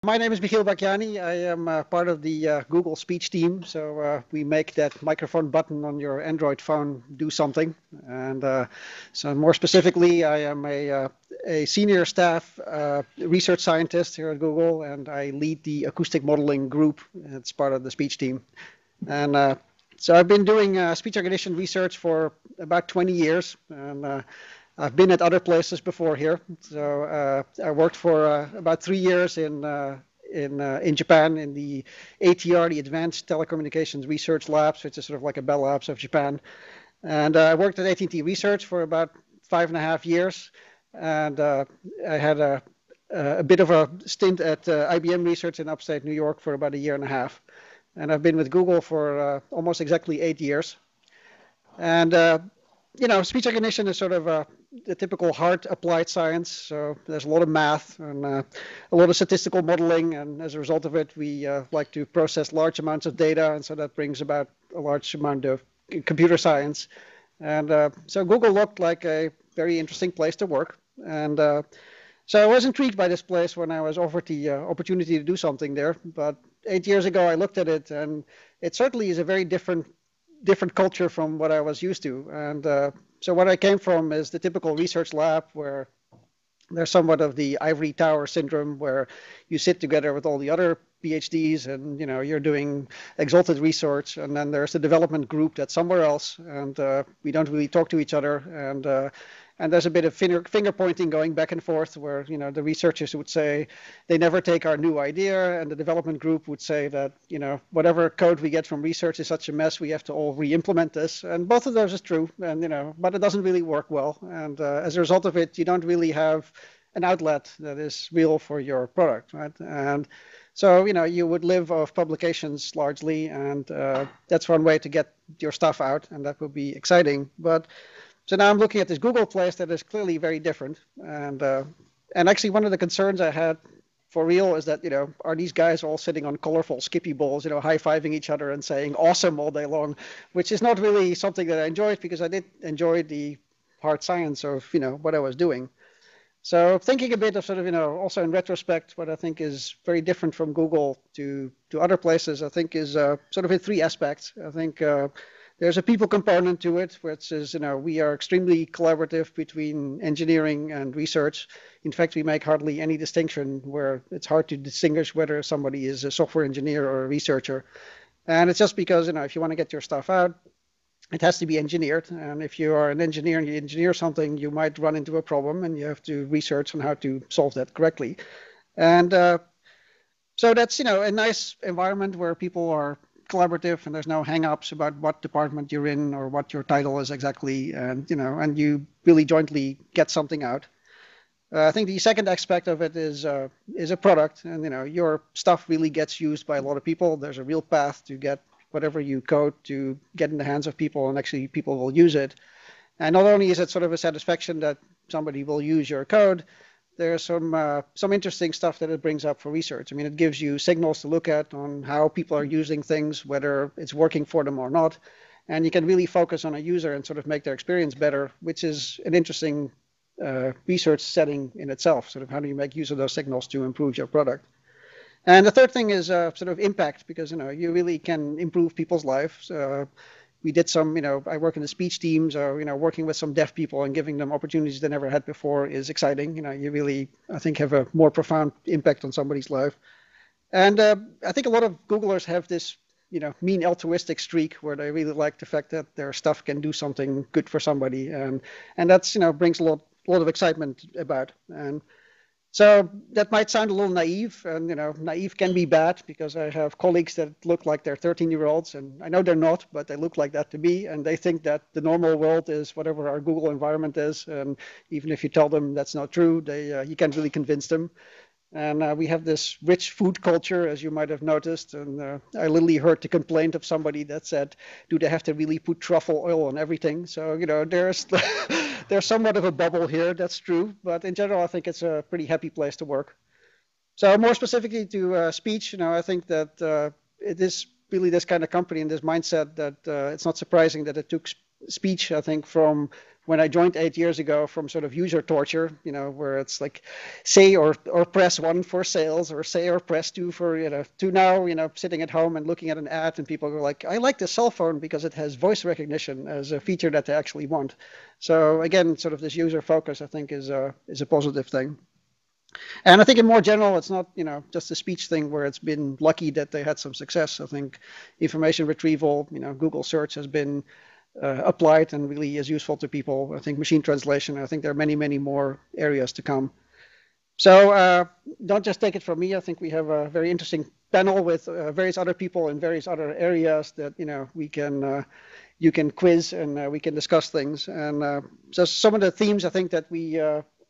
My name is Michiel Bakiani. I am part of the Google speech team. So we make that microphone button on your Android phone do something. And so more specifically, I am a senior staff research scientist here at Google, and I lead the acoustic modeling group. It's part of the speech team. And so I've been doing speech recognition research for about 20 years. And I've been at other places before here. So I worked for about 3 years in Japan in the ATR, the Advanced Telecommunications Research Labs, which is sort of like a Bell Labs of Japan. And I worked at AT&T Research for about 5.5 years. And I had a bit of a stint at IBM Research in upstate New York for about a year and a half. And I've been with Google for almost exactly 8 years. And speech recognition is sort of the typical hard applied science. So there's a lot of math and a lot of statistical modeling. And as a result of it, we like to process large amounts of data. And so that brings about a large amount of computer science. And so Google looked like a very interesting place to work. And so I was intrigued by this place when I was offered the opportunity to do something there. But 8 years ago, I looked at it, and it certainly is a very different culture from what I was used to. And so what I came from is the typical research lab where there's somewhat of the ivory tower syndrome, where you sit together with all the other PhDs and you're doing exalted research, and then there's the development group that's somewhere else, and we don't really talk to each other, and there's a bit of finger pointing going back and forth where the researchers would say they never take our new idea, and the development group would say that whatever code we get from research is such a mess, we have to all re-implement this. And both of those is true, and but it doesn't really work well. And as a result of it, you don't really have an outlet that is real for your product, right? And so you would live off publications largely, and that's one way to get your stuff out, and that would be exciting. But so now I'm looking at this Google place that is clearly very different. And actually one of the concerns I had for real is that, are these guys all sitting on colorful Skippy balls, high-fiving each other and saying awesome all day long, which is not really something that I enjoyed, because I did enjoy the hard science of, what I was doing. So thinking a bit of sort of, also in retrospect, what I think is very different from Google to other places, I think is sort of in three aspects. I think there's a people component to it, which is, we are extremely collaborative between engineering and research. In fact, we make hardly any distinction, where it's hard to distinguish whether somebody is a software engineer or a researcher. And it's just because, if you want to get your stuff out, it has to be engineered. And if you are an engineer and you engineer something, you might run into a problem, and you have to research on how to solve that correctly. And so that's, a nice environment where people are collaborative, and there's no hang-ups about what department you're in or what your title is exactly, and and you really jointly get something out. I think the second aspect of it is a product, and your stuff really gets used by a lot of people. There's a real path to get whatever you code to get in the hands of people, and actually people will use it. And not only is it sort of a satisfaction that somebody will use your code, there's some interesting stuff that it brings up for research. I mean, it gives you signals to look at on how people are using things, whether it's working for them or not. And you can really focus on a user and sort of make their experience better, which is an interesting research setting in itself. Sort of how do you make use of those signals to improve your product? And the third thing is sort of impact, because, you really can improve people's lives. We did some, I work in the speech teams, or, working with some deaf people and giving them opportunities they never had before is exciting. You really, I think, have a more profound impact on somebody's life. And I think a lot of Googlers have this, mean altruistic streak where they really like the fact that their stuff can do something good for somebody. And that's, brings a lot of excitement about. And so that might sound a little naive, and naive can be bad, because I have colleagues that look like they're 13-year-olds, and I know they're not, but they look like that to me, and they think that the normal world is whatever our Google environment is, and even if you tell them that's not true, you can't really convince them. And we have this rich food culture, as you might have noticed. And I literally heard the complaint of somebody that said, do they have to really put truffle oil on everything? So, there's there's somewhat of a bubble here. That's true. But in general, I think it's a pretty happy place to work. So more specifically to speech, I think that it is really this kind of company and this mindset that it's not surprising that it took speech, I think, from when I joined 8 years ago from sort of user torture, where it's like say or press 1 for sales or say or press 2 for, to now, sitting at home and looking at an ad and people go like, I like the cell phone because it has voice recognition as a feature that they actually want. So again, sort of this user focus, I think, is a positive thing. And I think in more general, it's not, just a speech thing where it's been lucky that they had some success. I think information retrieval, Google search has been applied and really is useful to people. I think machine translation, I think there are many, many more areas to come. So don't just take it from me. I think we have a very interesting panel with various other people in various other areas that, we can you can quiz and we can discuss things. And so some of the themes I think that we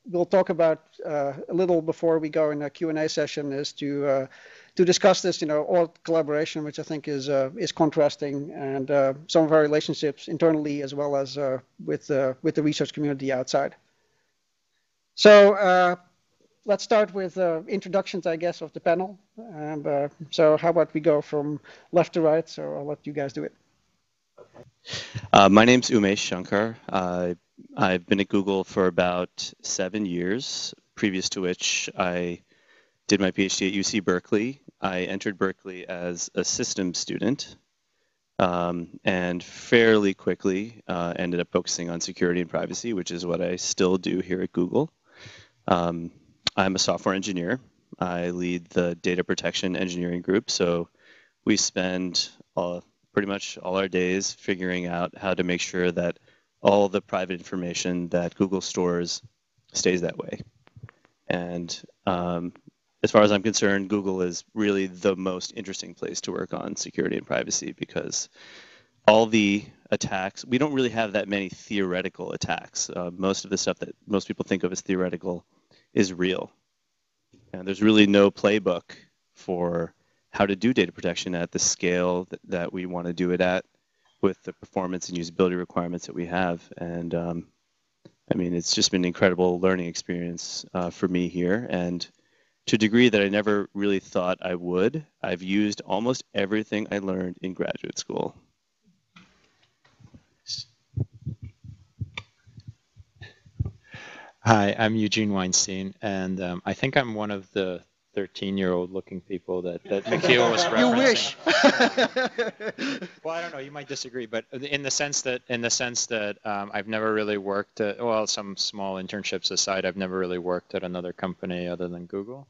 we'll talk about a little before we go in a Q&A session is to discuss this, all collaboration, which I think is contrasting, and some of our relationships internally as well as with the research community outside. So let's start with introductions, I guess, of the panel. And so how about we go from left to right? So I'll let you guys do it. My name's Umesh Shankar. I've been at Google for about 7 years, previous to which I did my PhD at UC Berkeley. I entered Berkeley as a systems student and fairly quickly ended up focusing on security and privacy, which is what I still do here at Google. I'm a software engineer. I lead the data protection engineering group, so we spend pretty much all our days figuring out how to make sure that all the private information that Google stores stays that way. And as far as I'm concerned, Google is really the most interesting place to work on security and privacy because all the attacks, we don't really have that many theoretical attacks. Most of the stuff that most people think of as theoretical is real. And there's really no playbook for how to do data protection at the scale that we want to do it at with the performance and usability requirements that we have. And I mean, it's just been an incredible learning experience for me here. And to a degree that I never really thought I would, I've used almost everything I learned in graduate school. Hi, I'm Eugene Weinstein, and I think I'm one of the 13-year-old looking people that Michiel was referencing. You wish. Well, I don't know. You might disagree, but in the sense that I've never really worked at, well, some small internships aside, I've never really worked at another company other than Google.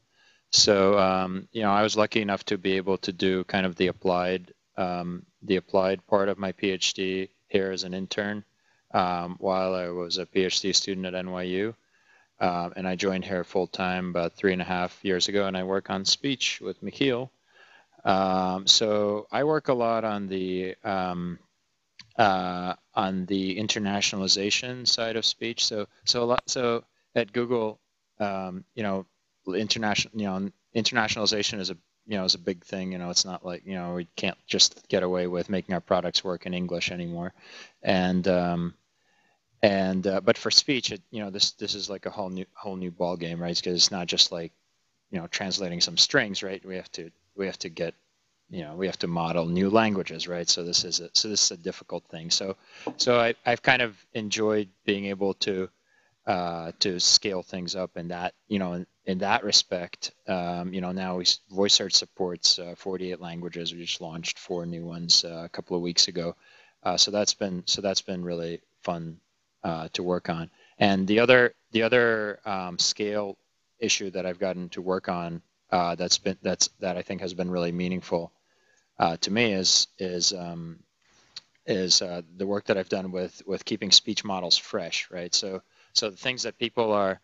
So I was lucky enough to be able to do kind of the applied part of my PhD here as an intern while I was a PhD student at NYU. And I joined here full time about 3.5 years ago, and I work on speech with Michiel. So I work a lot on the internationalization side of speech. So at Google, internationalization is a big thing. It's not like we can't just get away with making our products work in English anymore, but for speech, this is like a whole new ball game, right? Because it's not just like translating some strings, right? We have to get we have to model new languages, right? So this is a difficult thing. So I've kind of enjoyed being able to scale things up in that in that respect. Now voice search supports 48 languages. We just launched 4 new ones a couple of weeks ago. So that's been really fun to work on. And the other scale issue that I've gotten to work on that I think has been really meaningful to me is the work that I've done with keeping speech models fresh, right? So the things that people are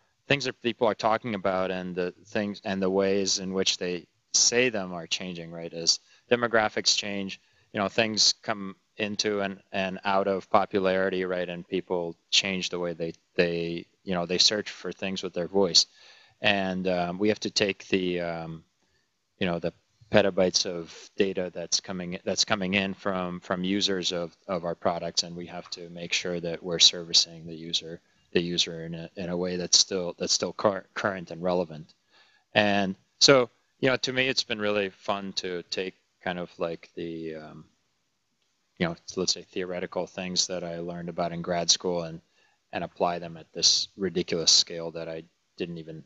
talking about and the things and the ways in which they say them are changing, right? As demographics change, things come into and out of popularity, right? And people change the way they search for things with their voice, and we have to take the the petabytes of data that's coming in from users of our products, and we have to make sure that we're servicing the user in a way that's still current and relevant. And so to me, it's been really fun to take kind of like the let's say theoretical things that I learned about in grad school and and apply them at this ridiculous scale that I didn't even,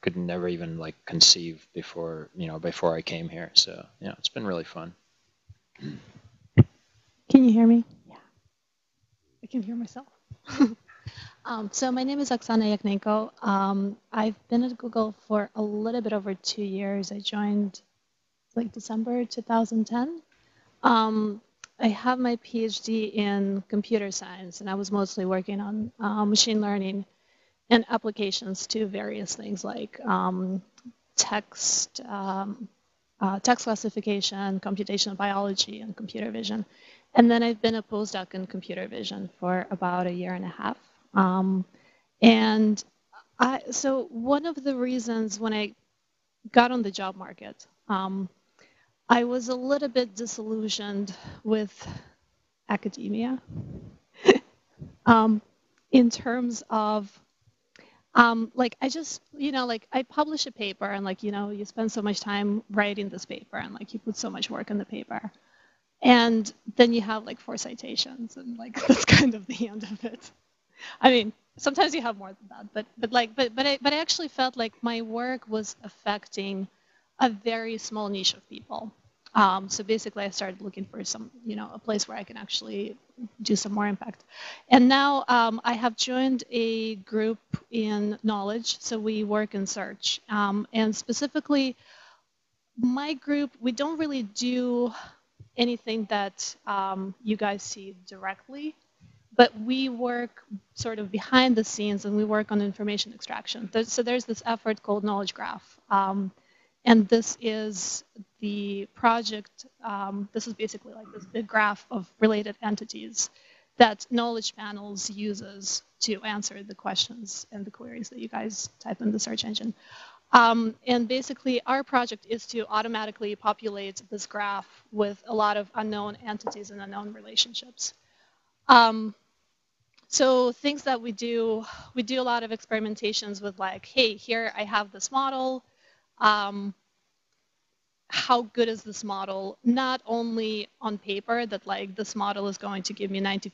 could never even like conceive before, before I came here. So, it's been really fun. Can you hear me? Yeah, I can hear myself. So my name is Oksana Yaknenko. I've been at Google for a little bit over 2 years. I joined like December 2010. I have my PhD in computer science, and I was mostly working on machine learning and applications to various things like text classification, computational biology, and computer vision. And then I've been a postdoc in computer vision for about 1.5 years. So one of the reasons when I got on the job market, I was a little bit disillusioned with academia in terms of like I just, like I publish a paper and like, you spend so much time writing this paper and like you put so much work in the paper. And then you have like 4 citations and like that's kind of the end of it. I mean, sometimes you have more than that, but I actually felt like my work was affecting a very small niche of people. So basically, I started looking for some, a place where I can actually do some more impact. And now I have joined a group in knowledge. So we work in search. And specifically, my group, we don't really do anything that you guys see directly. But we work sort of behind the scenes and we work on information extraction. So there's this effort called Knowledge Graph. And this is the project, this is basically like this big graph of related entities that Knowledge Panels uses to answer the questions and the queries that you guys type in the search engine. And basically our project is to automatically populate this graph with a lot of unknown entities and unknown relationships. So things that we do a lot of experimentations with like, hey, here I have this model. How good is this model? Not only on paper that like this model is going to give me 95%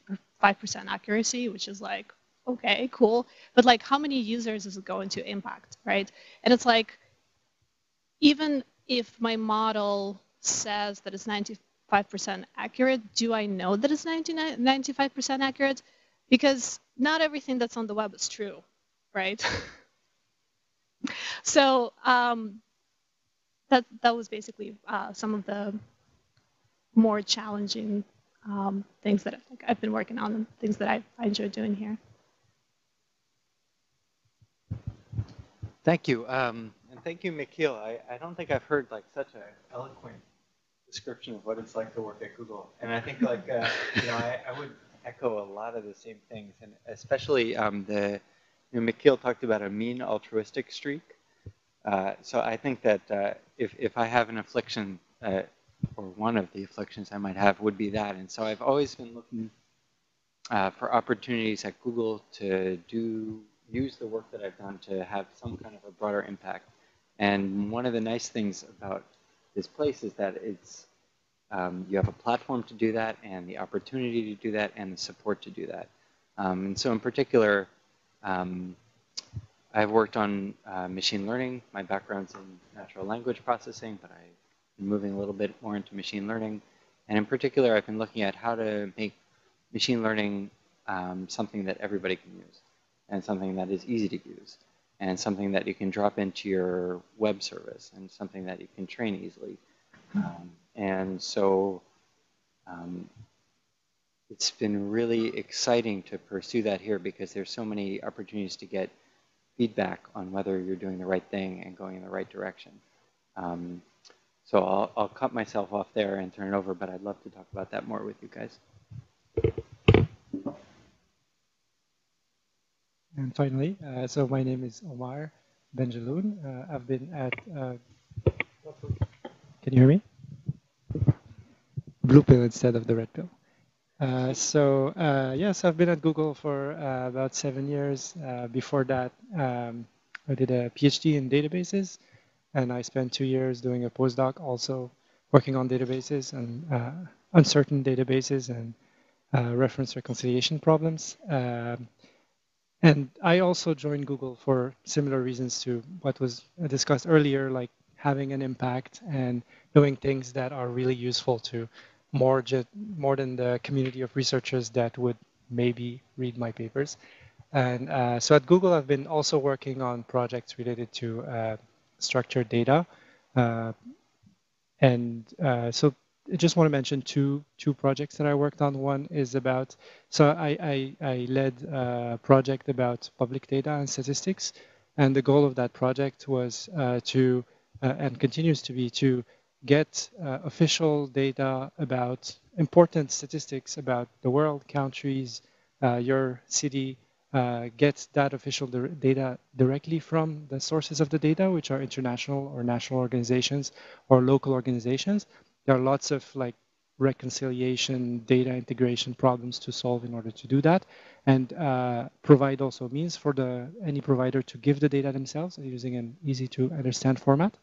accuracy, which is like, okay, cool. But like how many users is it going to impact, right? And it's like, even if my model says that it's 95% accurate, do I know that it's 95% accurate? Because not everything that's on the web is true, right? So that was basically some of the more challenging things that I've been working on and things that I enjoy doing here. Thank you, and thank you, Mikhail. I don't think I've heard like such an eloquent description of what it's like to work at Google, and I think like I would echo a lot of the same things, and especially Mikhail talked about a mean altruistic streak. So I think that if I have an affliction, or one of the afflictions I might have would be that, and so I've always been looking for opportunities at Google to use the work that I've done to have some kind of a broader impact. And one of the nice things about this place is that it's you have a platform to do that, and the opportunity to do that, and the support to do that. And so in particular, I've worked on machine learning. My background's in natural language processing, but I've been moving a little bit more into machine learning. And in particular, I've been looking at how to make machine learning something that everybody can use, and something that is easy to use, and something that you can drop into your web service, and something that you can train easily. And so it's been really exciting to pursue that here because there's so many opportunities to get feedback on whether you're doing the right thing and going in the right direction. So I'll cut myself off there and turn it over, but I'd love to talk about that more with you guys. And finally, so my name is Omar Benjaloun. I've been at, can you hear me? Blue pill instead of the red pill. Yes, I've been at Google for about 7 years. Before that, I did a PhD in databases, and I spent 2 years doing a postdoc also working on databases and uncertain databases and reference reconciliation problems. And I also joined Google for similar reasons to what was discussed earlier, like having an impact and doing things that are really useful to more than the community of researchers that would maybe read my papers. And so at Google, I've been also working on projects related to structured data. So I just want to mention two projects that I worked on. One is about, so I led a project about public data and statistics, and the goal of that project was to, and continues to be, to get official data about important statistics about the world, countries, your city, get that official data directly from the sources of the data, which are international or national organizations or local organizations. There are lots of like reconciliation, data integration problems to solve in order to do that, and provide also means for any provider to give the data themselves using an easy to understand format,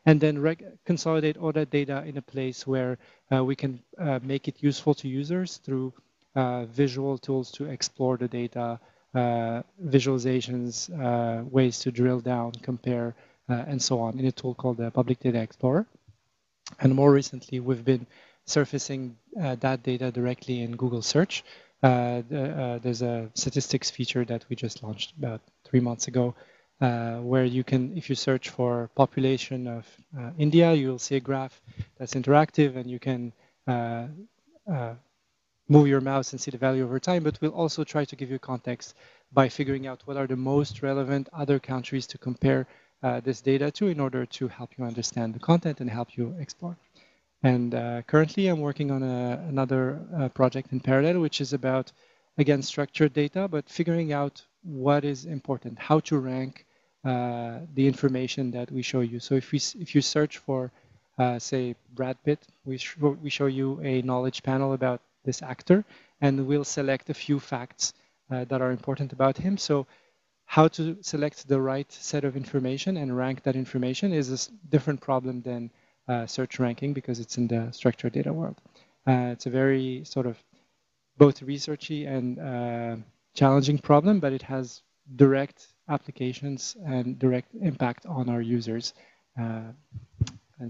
and then consolidate all that data in a place where we can make it useful to users through visual tools to explore the data, visualizations, ways to drill down, compare, and so on in a tool called the Public Data Explorer. And more recently, we've been surfacing that data directly in Google Search. There's a statistics feature that we just launched about 3 months ago, where you can, if you search for population of India, you'll see a graph that's interactive, and you can move your mouse and see the value over time, but we'll also try to give you context by figuring out what are the most relevant other countries to compare this data to in order to help you understand the content and help you explore. And currently I'm working on another project in parallel, which is about, again, structured data, but figuring out what is important, how to rank the information that we show you. So if you search for, say, Brad Pitt, we show you a knowledge panel about this actor, and we'll select a few facts that are important about him. So how to select the right set of information and rank that information is a different problem than search ranking, because it's in the structured data world. It's a very sort of both researchy and challenging problem, but it has direct applications and direct impact on our users. And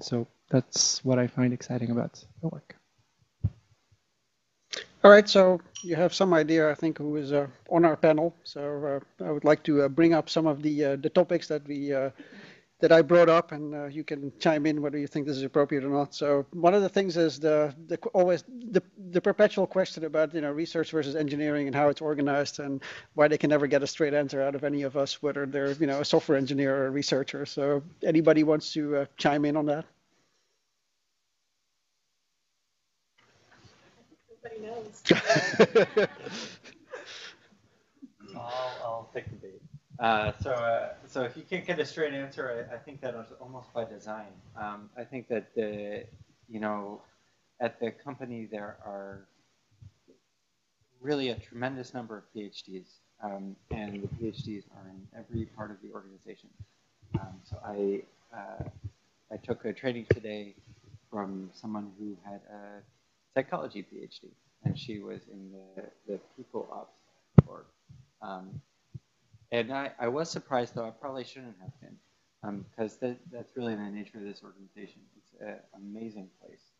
so that's what I find exciting about the work. All right, so you have some idea, I think, who is on our panel. So I would like to bring up some of the topics that that I brought up, and you can chime in whether you think this is appropriate or not. So one of the things is the perpetual question about research versus engineering and how it's organized, and why they can never get a straight answer out of any of us, whether they're a software engineer or a researcher. So anybody wants to chime in on that? Everybody knows. I'll take the bait. So if you can't get a straight answer, I think that was almost by design. I think that at the company there are really a tremendous number of PhDs, and the PhDs are in every part of the organization. So I took a training today from someone who had a psychology PhD, and she was in the people ops org. And I was surprised, though I probably shouldn't have been, because that's really the nature of this organization. It's an amazing place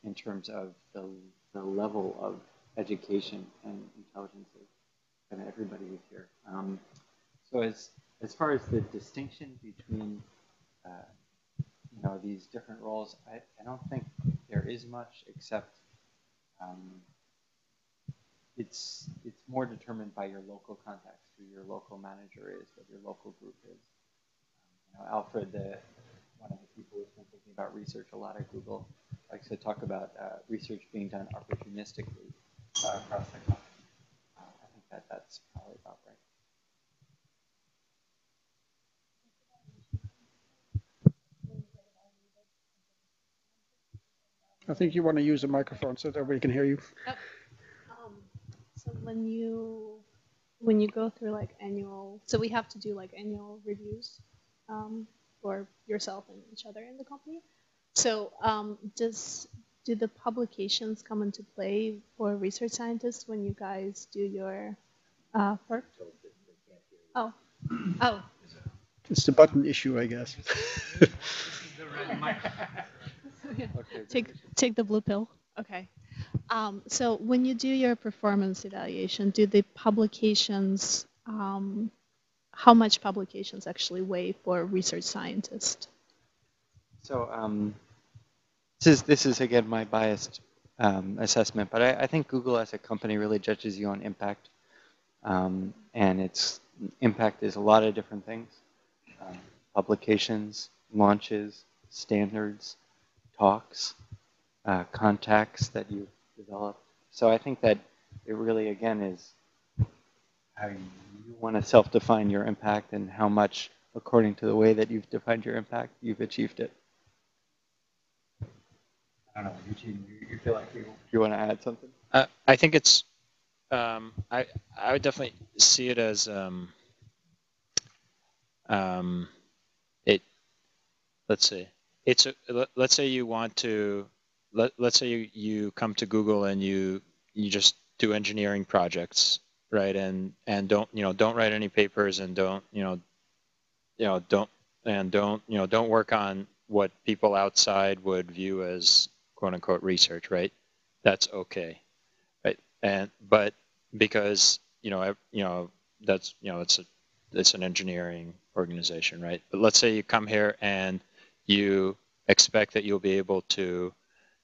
in terms of the level of education and intelligence of kind of everybody who's here. So as far as the distinction between these different roles, I don't think there is much, except it's more determined by your local context, who your local manager is, what your local group is. Alfred, one of the people who's been thinking about research a lot at Google, likes to talk about research being done opportunistically across the company. I think that's probably about right. I think you want to use a microphone so that everybody can hear you. Yep. So when you go through like so we have to do like annual reviews for yourself and each other in the company. So do the publications come into play for research scientists when you guys do your work? Oh, oh. It's the button issue, I guess. Take the blue pill. Okay. So when you do your performance evaluation, do the publications, how much publications actually weigh for a research scientist? So this is again my biased assessment, but I think Google as a company really judges you on impact, and its impact is a lot of different things: publications, launches, standards, talks, contacts that you develop. So I think that it really again is how you want to self-define your impact and how much, according to the way that you've defined your impact, you've achieved it. I don't know, Eugene, you feel like you want to add something? I think it's, I would definitely see it as, let's see, let's say you want to, let's say you come to Google and you just do engineering projects, right? And don't write any papers and don't work on what people outside would view as quote unquote research, right? That's okay, right? But because that's it's an engineering organization, right? But let's say you come here and you expect that you'll be able to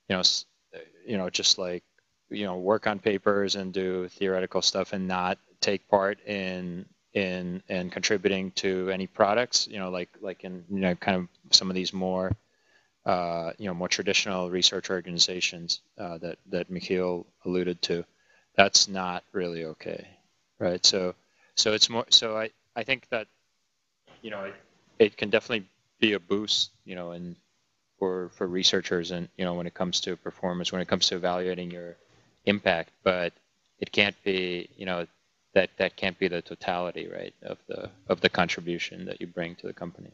just like work on papers and do theoretical stuff and not take part in contributing to any products, like in kind of some of these more more traditional research organizations that Michiel alluded to. That's not really okay, right? So it's more. So I think that it can definitely be a boost, and for researchers, and when it comes to performance, when it comes to evaluating your impact, but it can't be that can't be the totality, right, of the contribution that you bring to the company.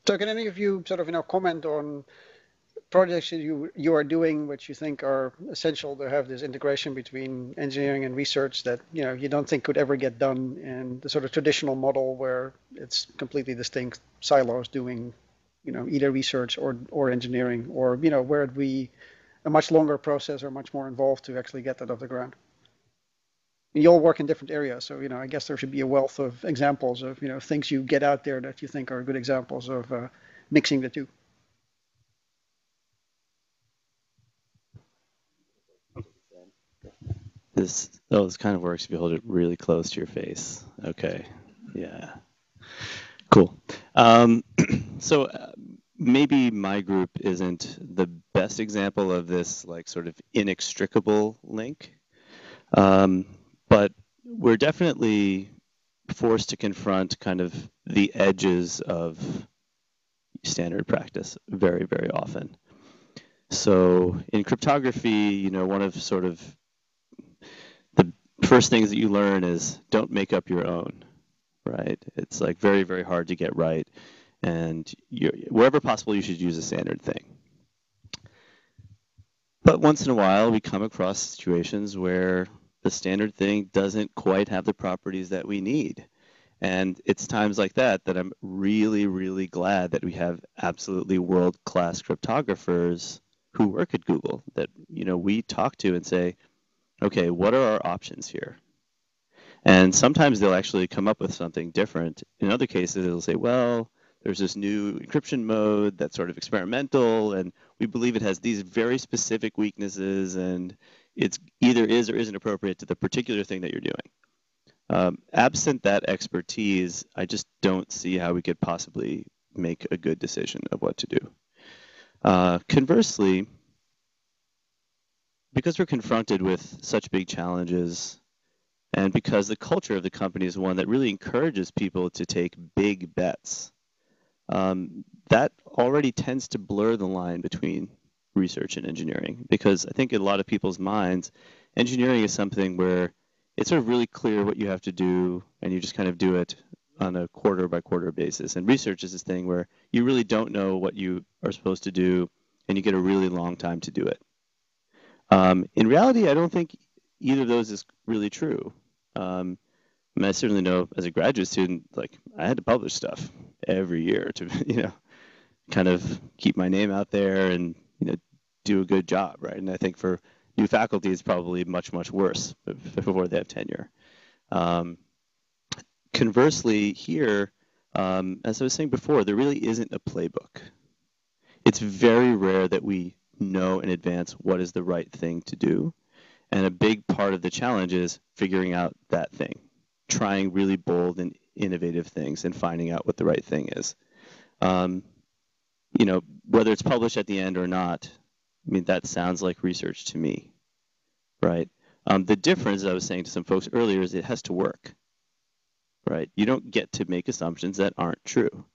So can any of you sort of comment on projects that you are doing which you think are essential to have this integration between engineering and research that you don't think could ever get done in the sort of traditional model where it's completely distinct silos doing either research or engineering, or where it'd be a much longer process or much more involved to actually get that off the ground? You all work in different areas, so I guess there should be a wealth of examples of things you get out there that you think are good examples of mixing the two. This kind of works if you hold it really close to your face. Okay, yeah, cool. So maybe my group isn't the best example of this like sort of inextricable link, but we're definitely forced to confront kind of the edges of standard practice very, very often. So in cryptography, one of sort of the first things that you learn is don't make up your own, right? It's like very, very hard to get right. And wherever possible, you should use a standard thing. But once in a while, we come across situations where the standard thing doesn't quite have the properties that we need. And it's times like that that I'm really, really glad that we have absolutely world-class cryptographers who work at Google that we talk to and say, okay, what are our options here? And sometimes they'll actually come up with something different. In other cases, they'll say, well, there's this new encryption mode that's sort of experimental, and we believe it has these very specific weaknesses, and it's either is or isn't appropriate to the particular thing that you're doing. Absent that expertise, I just don't see how we could possibly make a good decision of what to do. Conversely, because we're confronted with such big challenges, and because the culture of the company is one that really encourages people to take big bets, that already tends to blur the line between research and engineering. Because I think in a lot of people's minds, engineering is something where it's sort of really clear what you have to do, and you just kind of do it on a quarter by quarter basis. And research is this thing where you really don't know what you are supposed to do, and you get a really long time to do it. In reality, I don't think either of those is really true. I mean, I certainly know as a graduate student, like I had to publish stuff every year to, kind of keep my name out there and, do a good job, right? And I think for new faculty, it's probably much, much worse before they have tenure. Conversely, here, as I was saying before, there really isn't a playbook. It's very rare that we know in advance what is the right thing to do. And a big part of the challenge is figuring out that thing, trying really bold and innovative things and finding out what the right thing is. Whether it's published at the end or not, I mean, that sounds like research to me, right? The difference, I was saying to some folks earlier, is it has to work, right? You don't get to make assumptions that aren't true.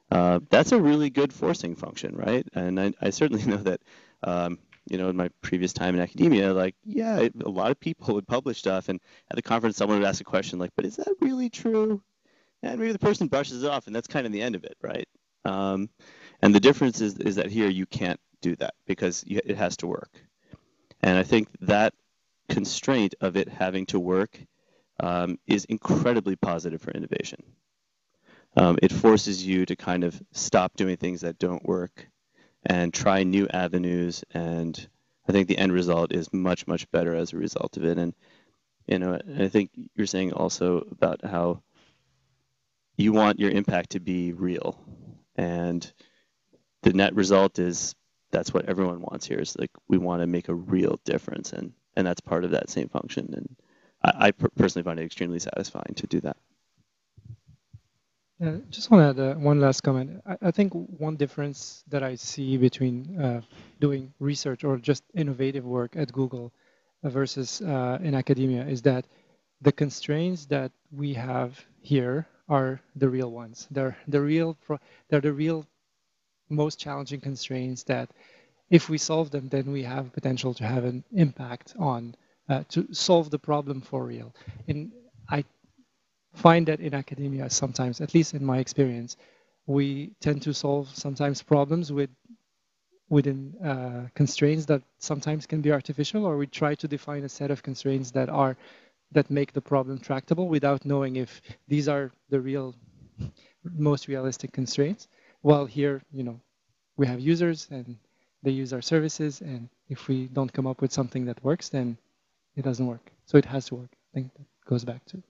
That's a really good forcing function, right? And I certainly know that, in my previous time in academia, a lot of people would publish stuff, and at the conference, someone would ask a question like, but is that really true? And maybe the person brushes it off, and that's kind of the end of it, right? And the difference is that here you can't do that because it has to work. And I think that constraint of it having to work is incredibly positive for innovation. It forces you to kind of stop doing things that don't work and try new avenues, and I think the end result is much, much better as a result of it. And I think you're saying also about how you want your impact to be real, and the net result is that's what everyone wants here. Is like we want to make a real difference, and that's part of that same function. And I personally find it extremely satisfying to do that. Just want to add one last comment. I think one difference that I see between doing research or just innovative work at Google versus in academia is that the constraints that we have here are the real ones. They're the real most challenging constraints that if we solve them, then we have potential to have an impact on, to solve the problem for real. And I find that in academia sometimes, at least in my experience, we tend to solve sometimes problems within constraints that sometimes can be artificial, or we try to define a set of constraints that make the problem tractable without knowing if these are the most realistic constraints. While here, we have users and they use our services, and if we don't come up with something that works, then it doesn't work. So it has to work. I think that goes back to.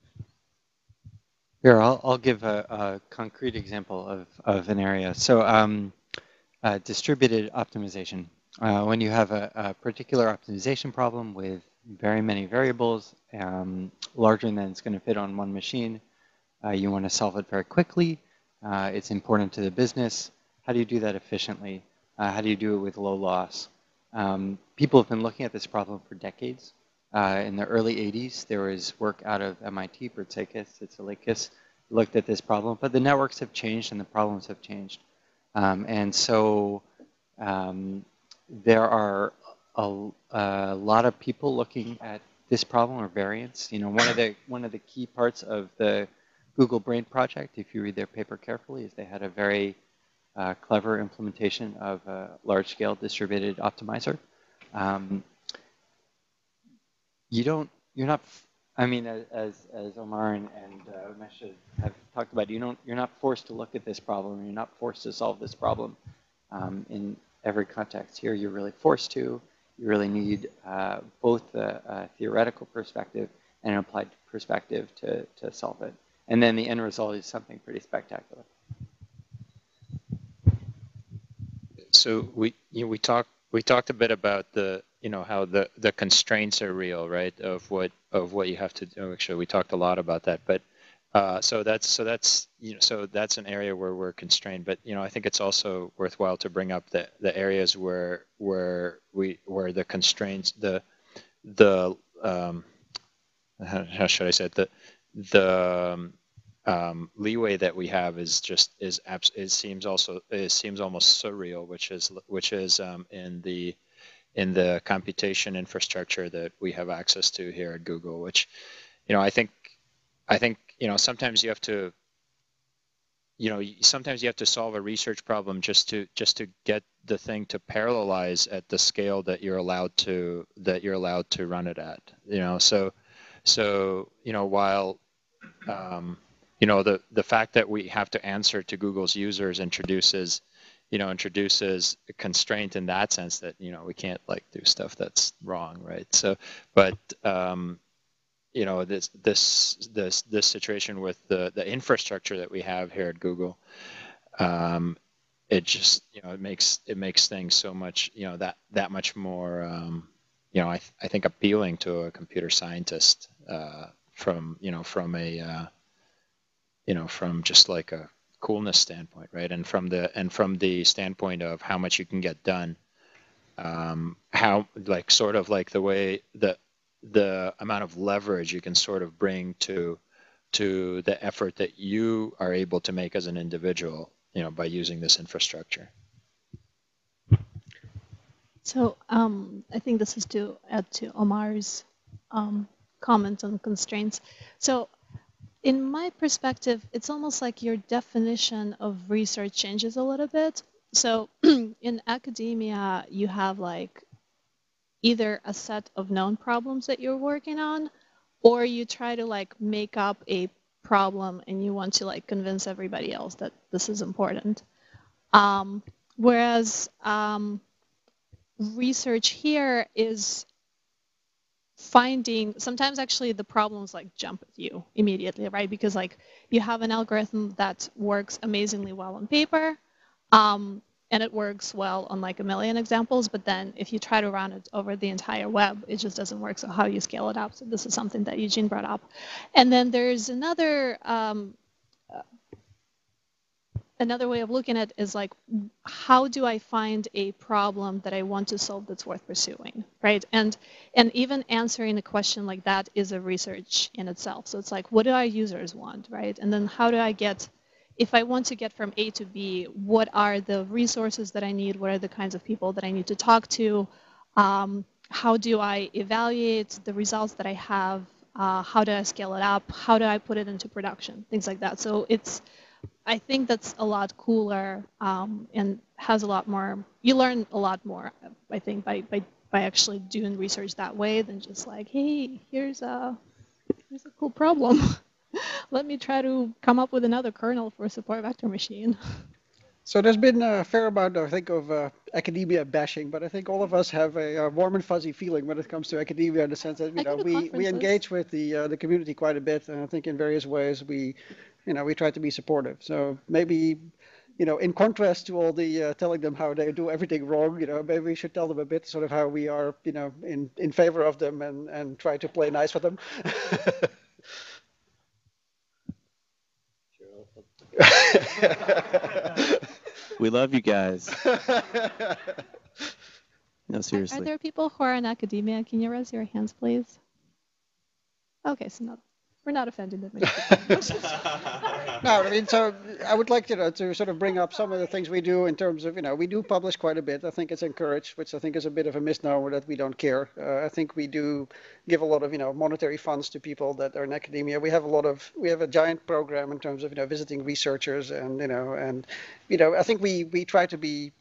Here, I'll give a concrete example of an area. So distributed optimization. When you have a particular optimization problem with very many variables, larger than it's going to fit on one machine, you want to solve it very quickly. It's important to the business. How do you do that efficiently? How do you do it with low loss? People have been looking at this problem for decades. In the early 80s, there was work out of MIT, Bertsikis, looked at this problem, but the networks have changed and the problems have changed. And so there are a lot of people looking at this problem or variants. One of the key parts of the Google Brain project, if you read their paper carefully, is they had a very clever implementation of a large-scale distributed optimizer. As Omar and Umesh have talked about, you're not forced to look at this problem. You're not forced to solve this problem in every context. Here, you're really forced to. You really need both a theoretical perspective and an applied perspective to solve it. And then the end result is something pretty spectacular. So we talked a bit about how the constraints are real, right? Of what you have to do. Actually, we talked a lot about that. But so that's an area where we're constrained. But I think it's also worthwhile to bring up the areas where the constraints, how should I say it, the leeway that we have seems almost surreal, which is in the computation infrastructure that we have access to here at Google, which I think sometimes you have to sometimes you have to solve a research problem just to get the thing to parallelize at the scale that you're allowed to run it at. So while the fact that we have to answer to Google's users introduces a constraint in that sense that we can't do stuff that's wrong, right? So, but this situation with the infrastructure that we have here at Google, it just it makes things so much that much more I think appealing to a computer scientist from just like a coolness standpoint, right? And from the standpoint of how much you can get done, how sort of like the way the amount of leverage you can sort of bring to the effort that you are able to make as an individual, by using this infrastructure. So I think this is to add to Omar's comment on constraints. So in my perspective, it's almost like your definition of research changes a little bit. So in academia, you have either a set of known problems that you're working on, or you try to make up a problem and you want to convince everybody else that this is important. Whereas research here is finding, sometimes actually the problems jump at you immediately, right? Because you have an algorithm that works amazingly well on paper, and it works well on a million examples, but then if you try to run it over the entire web, it just doesn't work. So how do you scale it up? So this is something that Eugene brought up. And then there's another way of looking at it is how do I find a problem that I want to solve that's worth pursuing, right? And even answering a question like that is a research in itself. So it's what do our users want, right? And then how do I get, if I want to get from A to B, what are the resources that I need? What are the kinds of people that I need to talk to? How do I evaluate the results that I have? How do I scale it up? How do I put it into production? Things like that. So I think that's a lot cooler and has a lot more, you learn a lot more, I think, by actually doing research that way than just hey, here's a cool problem. Let me try to come up with another kernel for a support vector machine. So there's been a fair amount, I think, of academia bashing, but I think all of us have a warm and fuzzy feeling when it comes to academia, in the sense that we engage with the community quite a bit, and I think in various ways we try to be supportive. So maybe in contrast to all the telling them how they do everything wrong, maybe we should tell them a bit sort of how we are in favor of them and try to play nice with them. We love you guys. No, seriously. Are there people who are in academia? Can you raise your hands, please? Okay, so we're not offending them. No, I mean, so I would like to sort of bring up some of the things we do in terms of, we do publish quite a bit. I think it's encouraged, which I think is a bit of a misnomer that we don't care. I think we do give a lot of, monetary funds to people that are in academia. We have a giant program in terms of, visiting researchers and, I think we try to be,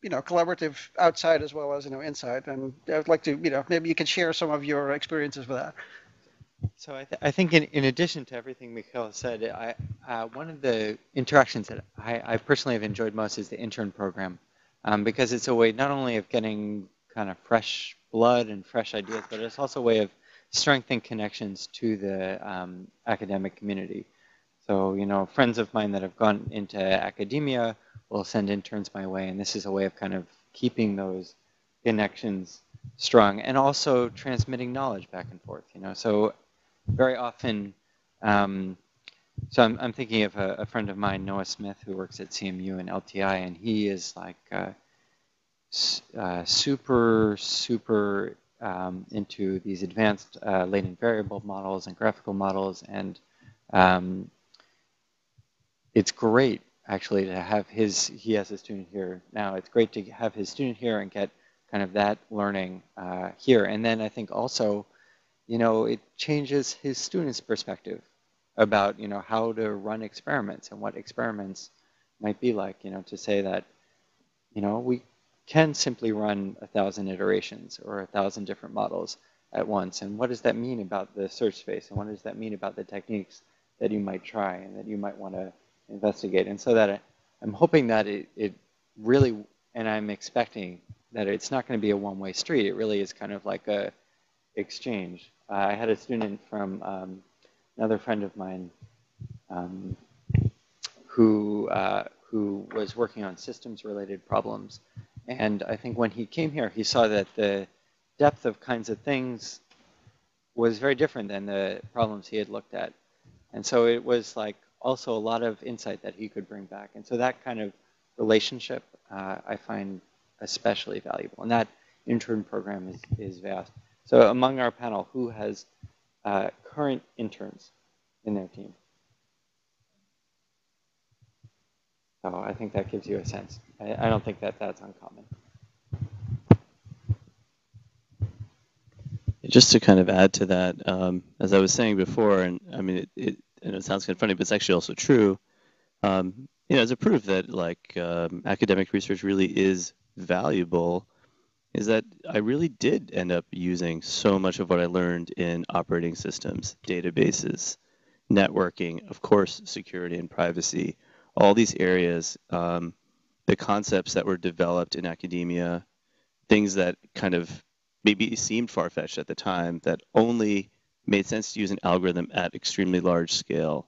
collaborative outside as well as, inside. And I'd like to, maybe you can share some of your experiences with that. So I think in addition to everything Mikhail said, one of the interactions that I personally have enjoyed most is the intern program, because it's a way not only of getting kind of fresh blood and fresh ideas, but it's also a way of strengthening connections to the academic community. So, friends of mine that have gone into academia will send interns my way, and this is a way of kind of keeping those connections strong and also transmitting knowledge back and forth, So very often, so I'm thinking of a friend of mine, Noah Smith, who works at CMU and LTI, and he is super into these advanced latent variable models and graphical models, and it's great actually to have he has a student here now. It's great to have his student here and get kind of that learning here. And then I think also, it changes his students' perspective about, how to run experiments and what experiments might be like, to say that, we can simply run 1,000 iterations or 1,000 different models at once. And what does that mean about the search space? And what does that mean about the techniques that you might try and that you might want to investigate? And so that I'm hoping that it really, and I'm expecting that it's not going to be a one-way street. It really is kind of like a exchange. I had a student from another friend of mine who was working on systems-related problems. And I think when he came here, he saw that the depth of kinds of things was very different than the problems he had looked at. And so it was like also a lot of insight that he could bring back. And so that kind of relationship I find especially valuable. And that intern program is vast. So among our panel, who has current interns in their team? So I think that gives you a sense. I don't think that that's uncommon. Just to kind of add to that, as I was saying before, and I mean, and it sounds kind of funny, but it's actually also true. As a proof that like academic research really is valuable, is that I really did end up using so much of what I learned in operating systems, databases, networking, of course, security and privacy, all these areas, the concepts that were developed in academia, things that kind of maybe seemed far-fetched at the time that only made sense to use an algorithm at extremely large scale.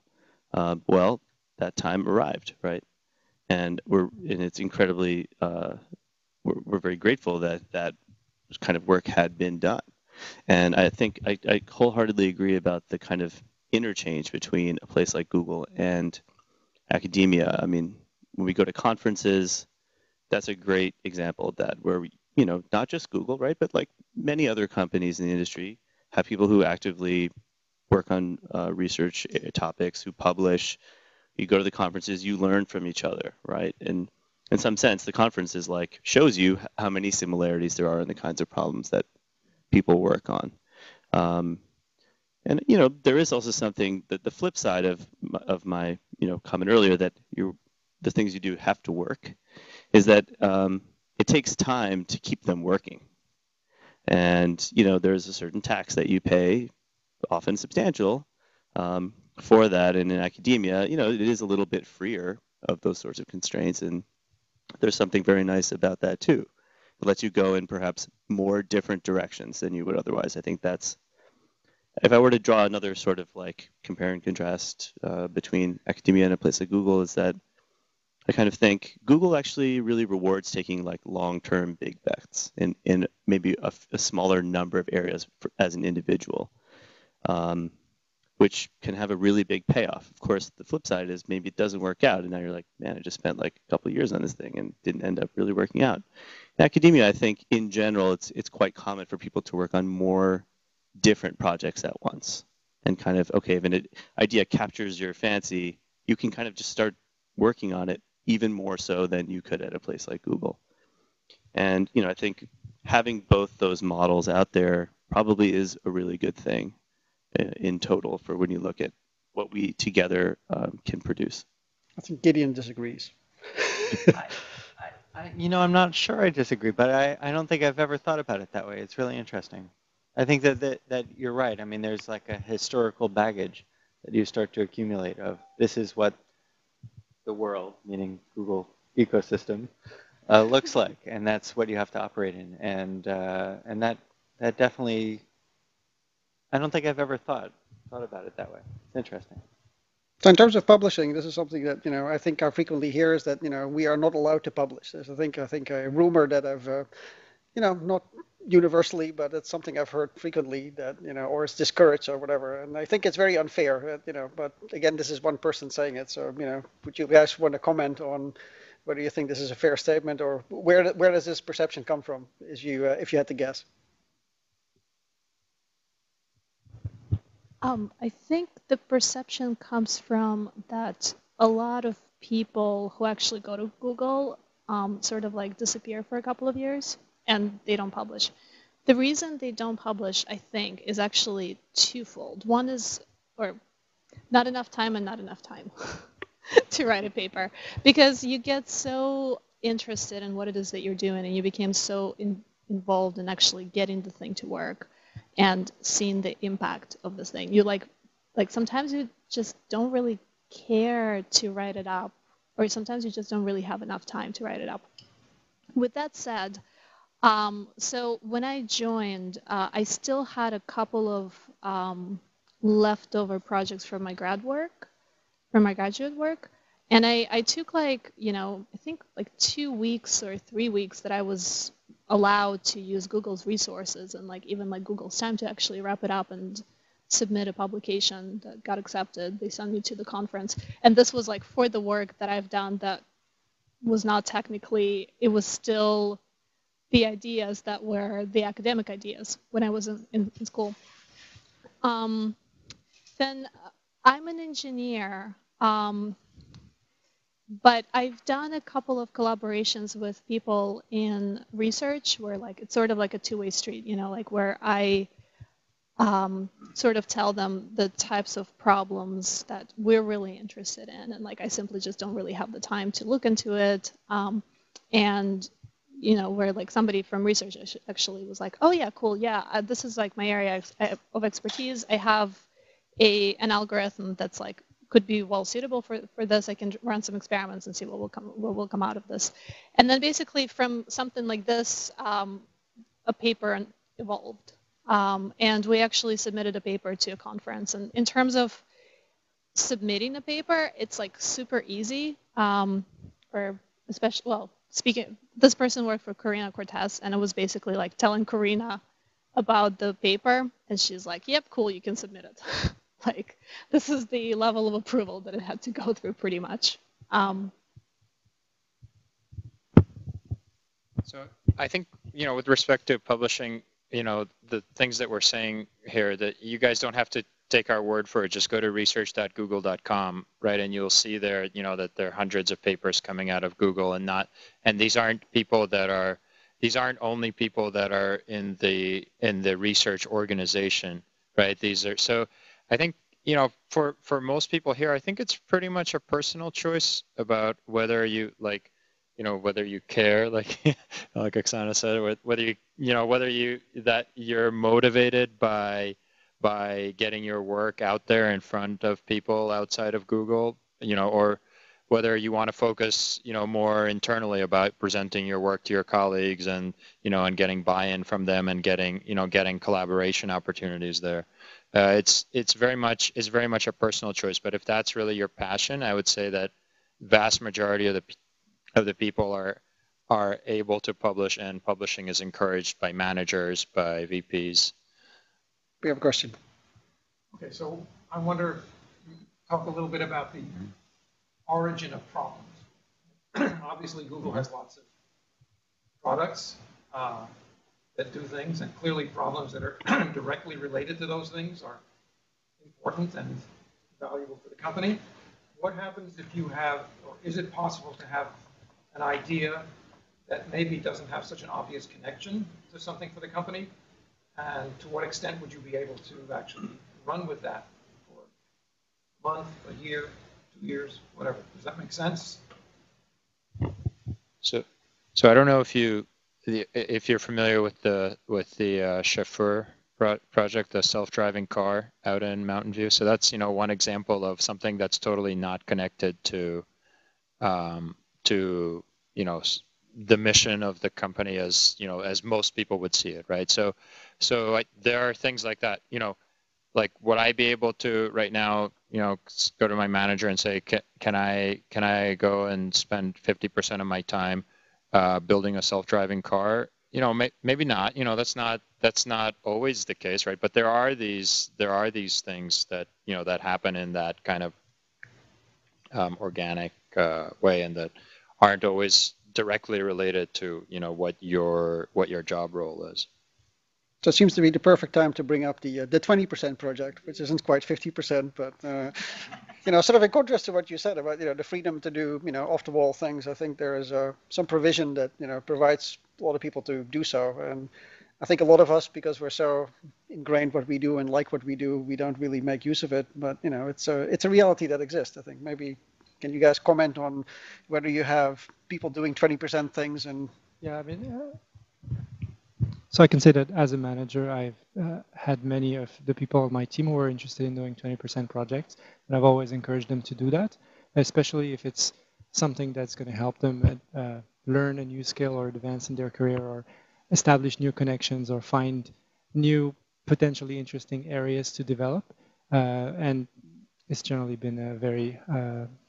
Well, that time arrived, right? And it's incredibly, we're very grateful that that kind of work had been done. And I think I wholeheartedly agree about the kind of interchange between a place like Google and academia. I mean, when we go to conferences, that's a great example of that, where we, not just Google, right, but like many other companies in the industry have people who actively work on research topics, who publish. You go to the conferences, you learn from each other, right? And in some sense, the conference is like shows you how many similarities there are in the kinds of problems that people work on. And there is also something that the flip side of my comment earlier, that the things you do have to work, is that it takes time to keep them working. And there's a certain tax that you pay, often substantial, for that. And in academia, it is a little bit freer of those sorts of constraints, and there's something very nice about that too. It lets you go in perhaps more different directions than you would otherwise. I think that's, if I were to draw another sort of like compare and contrast between academia and a place like Google, is that I kind of think Google actually really rewards taking like long-term big bets in maybe a smaller number of areas as an individual, which can have a really big payoff. Of course, the flip side is maybe it doesn't work out, and now you're like, man, I just spent like a couple of years on this thing and didn't end up really working out. In academia, I think in general, it's quite common for people to work on more different projects at once, and kind of, okay, if an idea captures your fancy, you can kind of just start working on it even more so than you could at a place like Google. And I think having both those models out there probably is a really good thing in total for when you look at what we together can produce. I think Gideon disagrees. I'm not sure I disagree, but I don't think I've ever thought about it that way. It's really interesting. I think that you're right. I mean, there's like a historical baggage that you start to accumulate of this is what the world, meaning Google ecosystem, looks like, and that's what you have to operate in. And that definitely, I don't think I've ever thought about it that way. It's interesting. So in terms of publishing, this is something that I think I frequently hear, is that we are not allowed to publish. There's I think a rumor that I've not universally, but it's something I've heard frequently, that or it's discouraged or whatever. And I think it's very unfair, but again, this is one person saying it. So would you guys want to comment on whether you think this is a fair statement, or where does this perception come from, if you had to guess? I think the perception comes from that a lot of people who actually go to Google sort of like disappear for a couple of years and they don't publish. The reason they don't publish, I think, is actually twofold. One is, or not enough time and not enough time to write a paper, because you get so interested in what it is that you're doing, and you became so involved in actually getting the thing to work and seeing the impact of this thing. You like sometimes you just don't really care to write it up, or sometimes you just don't really have enough time to write it up. With that said, so when I joined, I still had a couple of leftover projects from my graduate work. And I took I think 2 weeks or 3 weeks that I was allowed to use Google's resources and even Google's time to actually wrap it up and submit a publication that got accepted. They sent me to the conference. And this was for the work that I've done that was not technically, it was still the ideas that were the academic ideas when I was in school. Then I'm an engineer, but I've done a couple of collaborations with people in research where it's sort of like a two-way street, where I sort of tell them the types of problems that we're really interested in, and I simply just don't really have the time to look into it. And where somebody from research actually was like, oh yeah, cool, yeah, this is my area of expertise. I have an algorithm that's could be well suitable for this. I can run some experiments and see what will come out of this. And then basically from something like this, a paper evolved. And we actually submitted a paper to a conference. And in terms of submitting a paper, it's super easy. Or especially, well, this person worked for Karina Cortez, and it was basically telling Karina about the paper, and she's like, yep, cool, you can submit it. This is the level of approval that it had to go through pretty much. So I think, with respect to publishing, the things that we're saying here, that you guys don't have to take our word for it. Just go to research.google.com, right? And you'll see there, that there are hundreds of papers coming out of Google, and these aren't only people that are in the research organization, right? So I think, for most people here, I think it's pretty much a personal choice about whether you whether you care, like Oksana said, whether you're motivated by getting your work out there in front of people outside of Google, or whether you want to focus, more internally about presenting your work to your colleagues and, and getting buy-in from them and getting collaboration opportunities there. It's very much a personal choice. But if that's really your passion, I would say that vast majority of the people are able to publish, and publishing is encouraged by managers, by VPs. We have a question. Okay, so I wonder, talk a little bit about the origin of problems. Obviously, Google has lots of products that do things, and clearly problems that are directly related to those things are important and valuable for the company. What happens if you have, or is it possible to have an idea that maybe doesn't have such an obvious connection to something for the company? And to what extent would you be able to actually run with that for a month, a year, 2 years, whatever? Does that make sense? So I don't know if you're familiar with the Chauffeur project, the self-driving car out in Mountain View. So that's one example of something that's totally not connected to the mission of the company as most people would see it, right? So there are things like that. Would I be able to right now, go to my manager and say, can I go and spend 50% of my time building a self-driving car? Maybe not. That's not always the case, right? But there are these things that that happen in that kind of organic way, and that aren't always directly related to what your job role is. So it seems to be the perfect time to bring up the 20% project, which isn't quite 50%, but sort of in contrast to what you said about the freedom to do off the wall things. I think there is some provision that provides a lot of people to do so, and I think a lot of us, because we're so ingrained what we do and like what we do, we don't really make use of it. But it's a reality that exists. I think maybe can you guys comment on whether you have people doing 20% things and Yeah, I mean, so I can say that as a manager, I've had many of the people on my team who are interested in doing 20% projects, and I've always encouraged them to do that, especially if it's something that's going to help them learn a new skill or advance in their career or establish new connections or find new potentially interesting areas to develop. And it's generally been a very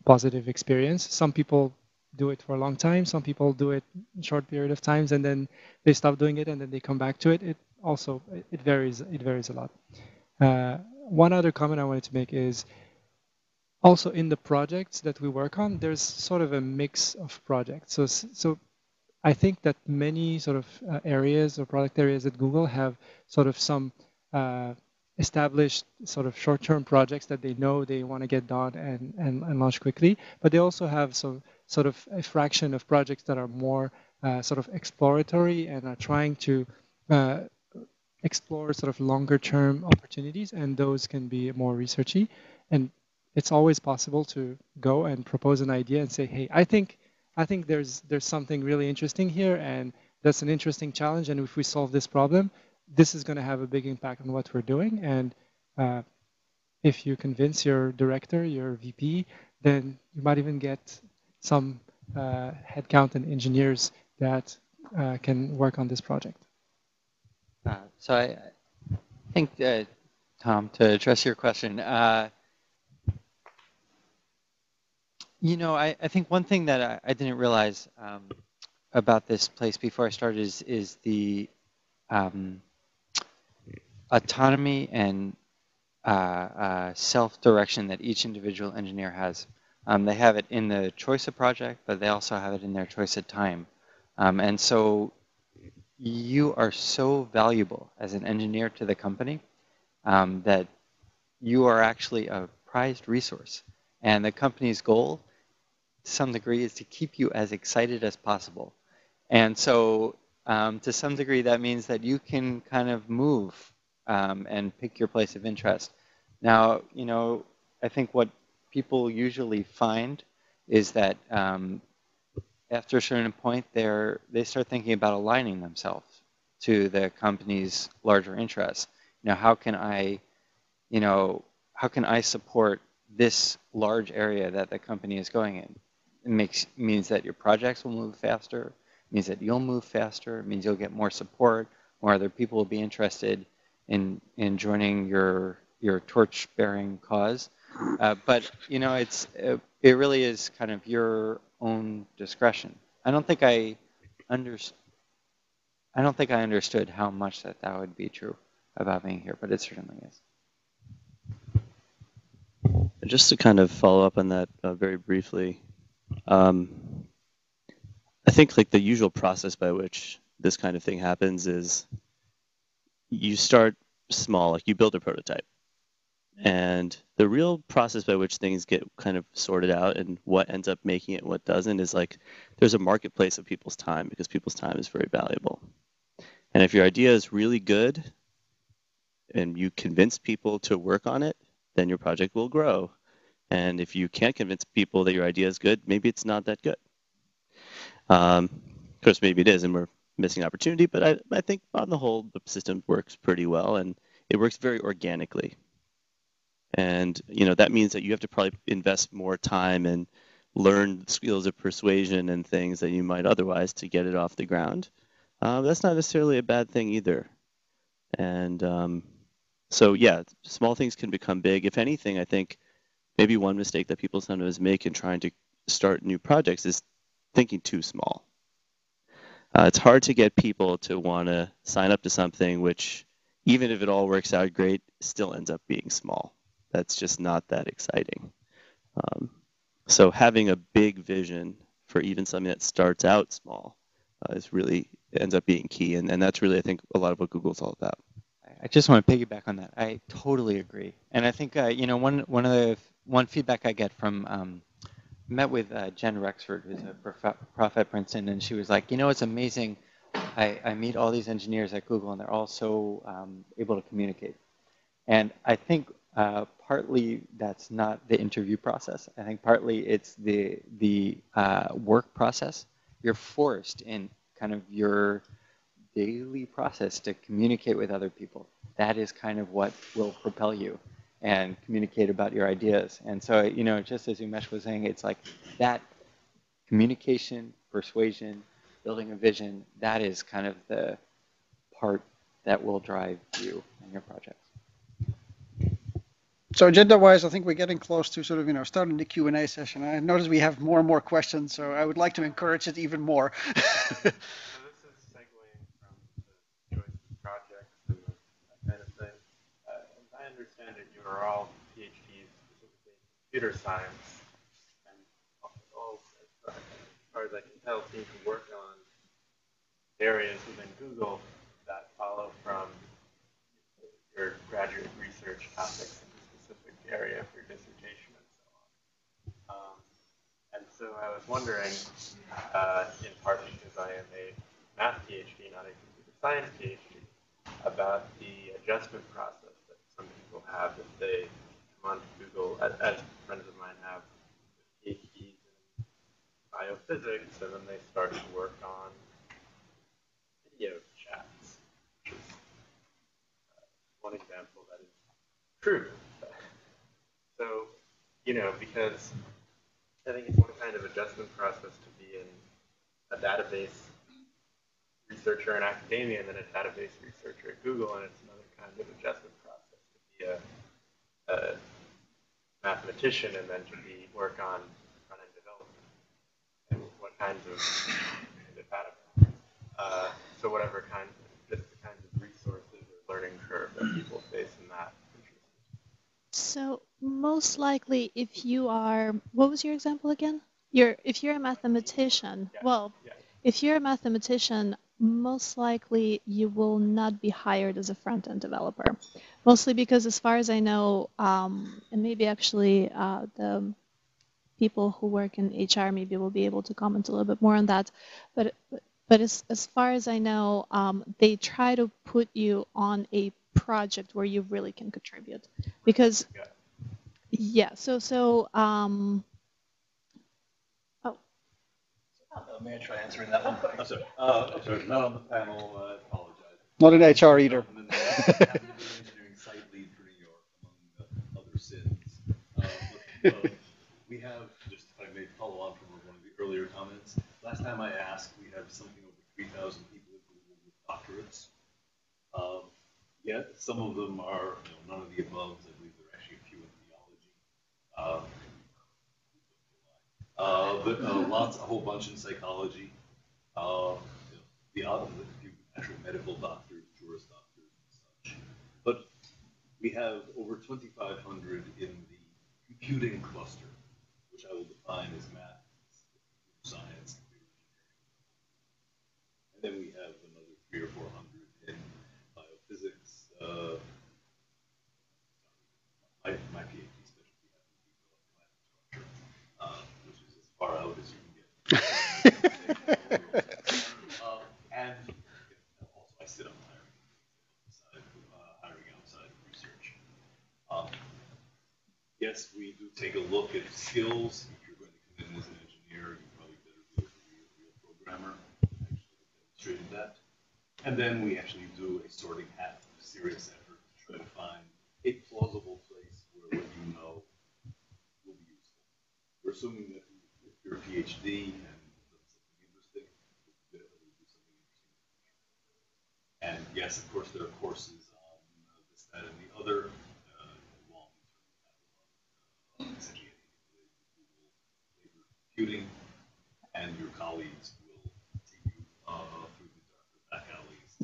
positive experience. Some people do it for a long time. Some people do it in a short period of times, and then they stop doing it, and then they come back to it. It varies. It varies a lot. One other comment I wanted to make is also in the projects that we work on, there's sort of a mix of projects. So I think that many sort of areas or product areas at Google have sort of some established sort of short-term projects that they know they want to get done and launch quickly, but they also have some sort of a fraction of projects that are more sort of exploratory and are trying to explore sort of longer-term opportunities, and those can be more researchy. And it's always possible to go and propose an idea and say, hey, I think there's something really interesting here, and that's an interesting challenge, and if we solve this problem, this is going to have a big impact on what we're doing. And if you convince your director, your VP, then you might even get some headcount and engineers that can work on this project. So I think, Tom, to address your question, I think one thing that I didn't realize about this place before I started is the autonomy and self-direction that each individual engineer has. They have it in the choice of project, but they also have it in their choice of time. And so you are so valuable as an engineer to the company that you are actually a prized resource. And the company's goal, to some degree, is to keep you as excited as possible. And so to some degree, that means that you can kind of move and pick your place of interest. Now, I think what people usually find is that after a certain point, they start thinking about aligning themselves to the company's larger interests. How can I support this large area that the company is going in? It means that your projects will move faster, means that you'll move faster, it means you'll get more support, more other people will be interested in joining your torch-bearing cause. But it really is kind of your own discretion. I don't think I understood how much that would be true about being here, but it certainly is. Just to kind of follow up on that very briefly, I think like the usual process by which this kind of thing happens is you start small, like you build a prototype. And the real process by which things get kind of sorted out and what ends up making it and what doesn't is like there's a marketplace of people's time, because people's time is very valuable. And if your idea is really good and you convince people to work on it, then your project will grow. And if you can't convince people that your idea is good, maybe it's not that good. Of course, maybe it is, and we're missing opportunity, but I think on the whole, the system works pretty well, and it works very organically. And that means that you have to probably invest more time and learn skills of persuasion and things that you might otherwise to get it off the ground. That's not necessarily a bad thing either. And so yeah, small things can become big. If anything, I think maybe one mistake that people sometimes make in trying to start new projects is thinking too small. It's hard to get people to want to sign up to something which, even if it all works out great, still ends up being small. That's just not that exciting. So having a big vision for even something that starts out small ends up being key, and that's really, I think, a lot of what Google's all about. I just want to piggyback on that. I totally agree, and I think one feedback I get from met with Jen Rexford, who's a prof at Princeton, and she was like, it's amazing. I meet all these engineers at Google, and they're all so able to communicate. And I think partly that's not the interview process. I think partly it's the work process. You're forced in kind of your daily process to communicate with other people. That is kind of what will propel you and communicate about your ideas. And so, you know, just as Umesh was saying, it's like that communication, persuasion, building a vision, that is kind of the part that will drive you and your projects. So agenda-wise, I think we're getting close to sort of, you know, starting the Q&A session. I notice we have more and more questions, so I would like to encourage it even more. So this is segueing from the choice of projects and that kind of thing. As I understand it, you are all PhDs specifically in computer science, and all, as far as I can tell, seem to work on areas within Google that follow from your graduate research topics in a specific area for your dissertation and so on. And so I was wondering, in part because I am a math PhD, not a computer science PhD, about the adjustment process that some people have if they come onto Google, as friends of mine have PhDs in biophysics, and then they start to work on video chats, which is one example that is true. So, you know, because I think it's one kind of adjustment process to be in a database researcher in academia and then a database researcher at Google, and it's another kind of adjustment process to be a mathematician and then to work on front-end development. And what kinds of compatible. So whatever kind, just the kinds of resources or learning curve that people face in that. So most likely, if you are, what was your example again? If you're a mathematician, Yeah. well, Yeah. if you're a mathematician, most likely you will not be hired as a front-end developer. Mostly because, as far as I know, and maybe actually the people who work in HR maybe will be able to comment a little bit more on that. But as far as I know, they try to put you on a project where you really can contribute, because yeah. May I try answering that one? I'm sorry. Sorry, not on the panel. I apologize. Not in HR either. I'm the engineering site lead for New York, among other sins. But we have, just if I may follow on from one of the earlier comments, last time I asked, we have something over 3,000 people at Google with doctorates. Yet some of them are, you know, none of the above. I believe there are actually a few in theology. But a whole bunch in psychology. The other, few actual medical doctors, juris doctors, and such. But we have over 2,500 in the computing cluster, which I will define as math, science, computer engineering. And then we have another 300 or 400 in biophysics. My PhD specialty happens to be structure, which is as far out as you can get. And also I sit on hiring outside of research. Yes, we do take a look at skills. If you're going to come in as an engineer, you probably better be a real programmer. Actually demonstrated that. And then we actually do a sorting hat, a serious effort to try to find a plausible place where what you know will be useful. We're assuming that if you're a PhD and done something interesting, you'll do something interesting. And yes, of course, there are courses on this, that, and the other, long-term essentially anything related to Google labor computing, and your colleagues will take you through the darker back alleys.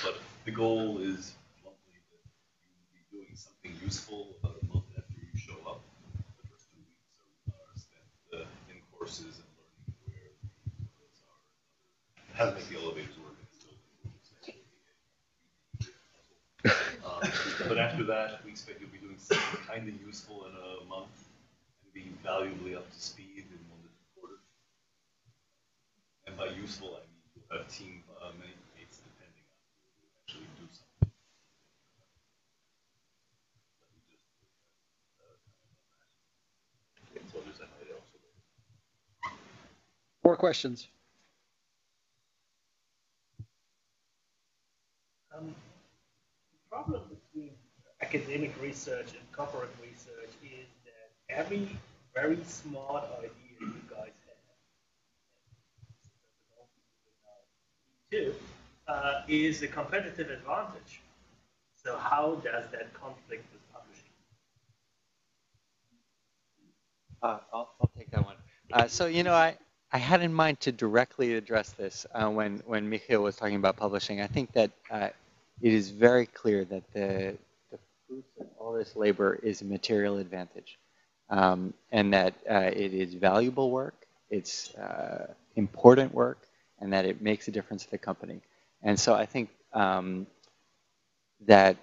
But the goal is bluntly that you will be doing something useful about a month after you show up. The first 2 weeks are spent in courses and learning where the toilets are, and how to make the elevators work in this building, which is actually but after that, we expect you'll be doing something kind of useful in a month and be valuably up to speed in 1 to 2 quarters. And by useful, I mean you'll have many teammates depending on you to actually do something. Let me just so others that might also. More questions? The problem between academic research and corporate research is that every very smart idea you guys have, too, is a competitive advantage. So how does that conflict with publishing? I'll take that one. So, I had in mind to directly address this when Mikhail was talking about publishing. I think that it is very clear that the fruits of all this labor is a material advantage, and that it is valuable work, it's important work, and that it makes a difference to the company. And so I think that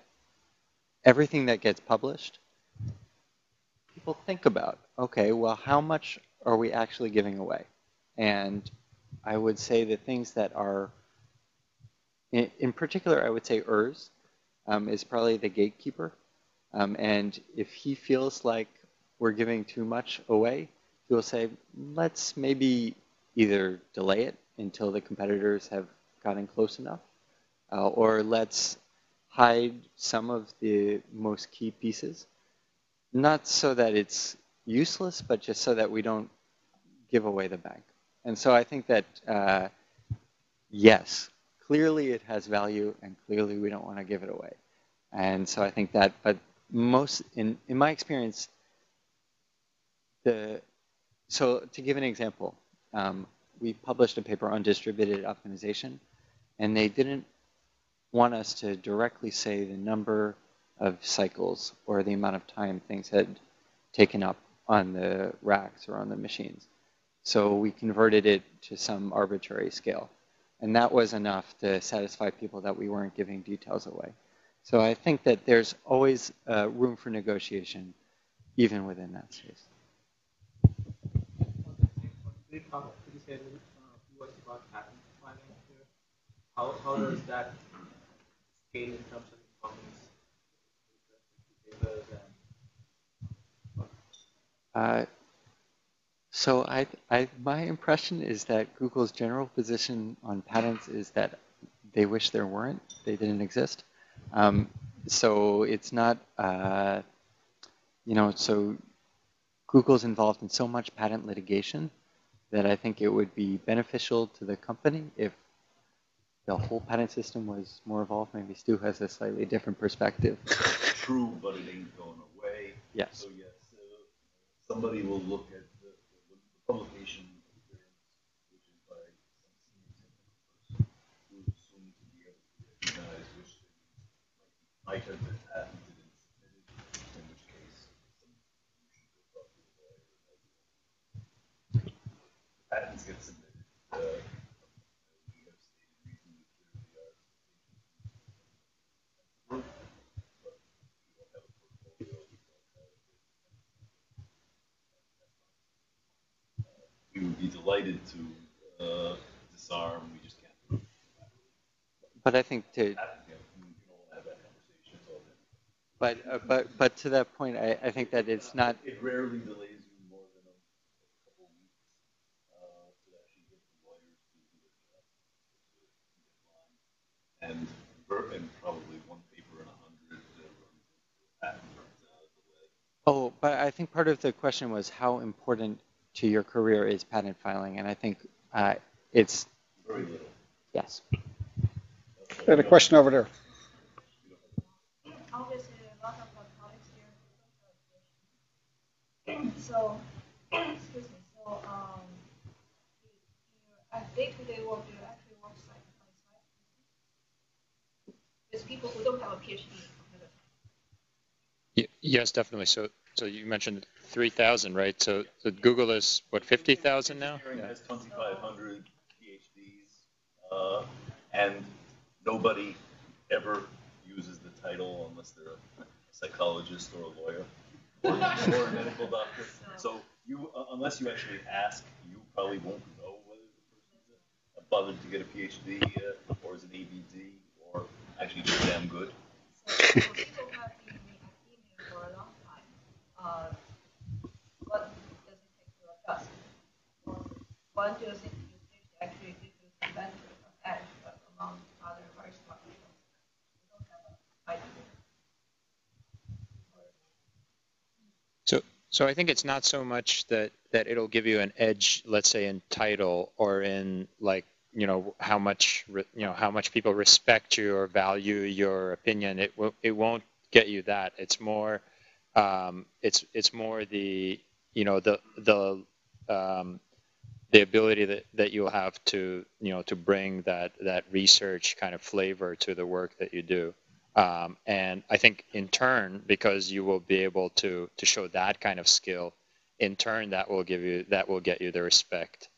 everything that gets published, people think about, okay, well, how much are we actually giving away? And I would say the things that are, in particular, I would say Urs is probably the gatekeeper. And if he feels like we're giving too much away, he'll say, let's maybe either delay it until the competitors have gotten close enough, or let's hide some of the most key pieces. Not so that it's useless, but just so that we don't give away the bank. And so I think that, yes, clearly it has value, and clearly we don't want to give it away. And so I think that, but most, in my experience, so to give an example, we published a paper on distributed optimization, and they didn't want us to directly say the number of cycles or the amount of time things had taken up on the racks or on the machines. So we converted it to some arbitrary scale. And that was enough to satisfy people that we weren't giving details away. So I think that there's always room for negotiation, even within that space. Could you say a little words about patent filing here? How does that scale in terms of performance? So my impression is that Google's general position on patents is that they wish there weren't, they didn't exist. So it's not, so Google's involved in so much patent litigation that I think it would be beneficial to the company if the whole patent system was more evolved. Maybe Stu has a slightly different perspective. True, but it ain't going away. Yes. So yes, somebody will look at the publication appearance, which is by some senior technical person who is assumed to be able to recognize which things might have been patented and submitted, in which case some should go talk to the lawyer. Patents get submitted. We have stated reasonably clearly our expectations, but we don't have a portfolio. We would be delighted to disarm. We just can't do it. But I think to. We can all have that conversation. But to that point, I think that it's not. It rarely delays you more than a couple of weeks to actually get the lawyers to do their job, and probably one paper in 100 patent runs out of the way. Oh, but I think part of the question was how important to your career is patent filing, and I think it's very little. Yes. I have a question over there. Obviously, a lot of our colleagues here. So, excuse me. So, at day-to-day work, do you actually work side by side with people who don't have a PhD? Yes, definitely. So you mentioned 3,000, right? So Google is what, 50,000 now? Engineering has 2,500 PhDs, and nobody ever uses the title unless they're a psychologist or a lawyer or a medical doctor. So you, unless you actually ask, you probably won't know whether the person's bothered to get a PhD, or is it ABD, or actually just damn good? So people have been in academia for a long time. What does it take to adjust? Or what do you think you did to actually give you some benefit of edge among other very smart people who don't have an idea? So I think it's not so much that it'll give you an edge, let's say in title or in like, how much people respect you or value your opinion. It won't get you that. It's more it's more the the ability that you'll have to to bring that research kind of flavor to the work that you do. And I think in turn, because you will be able to show that kind of skill, in turn that will get you the respect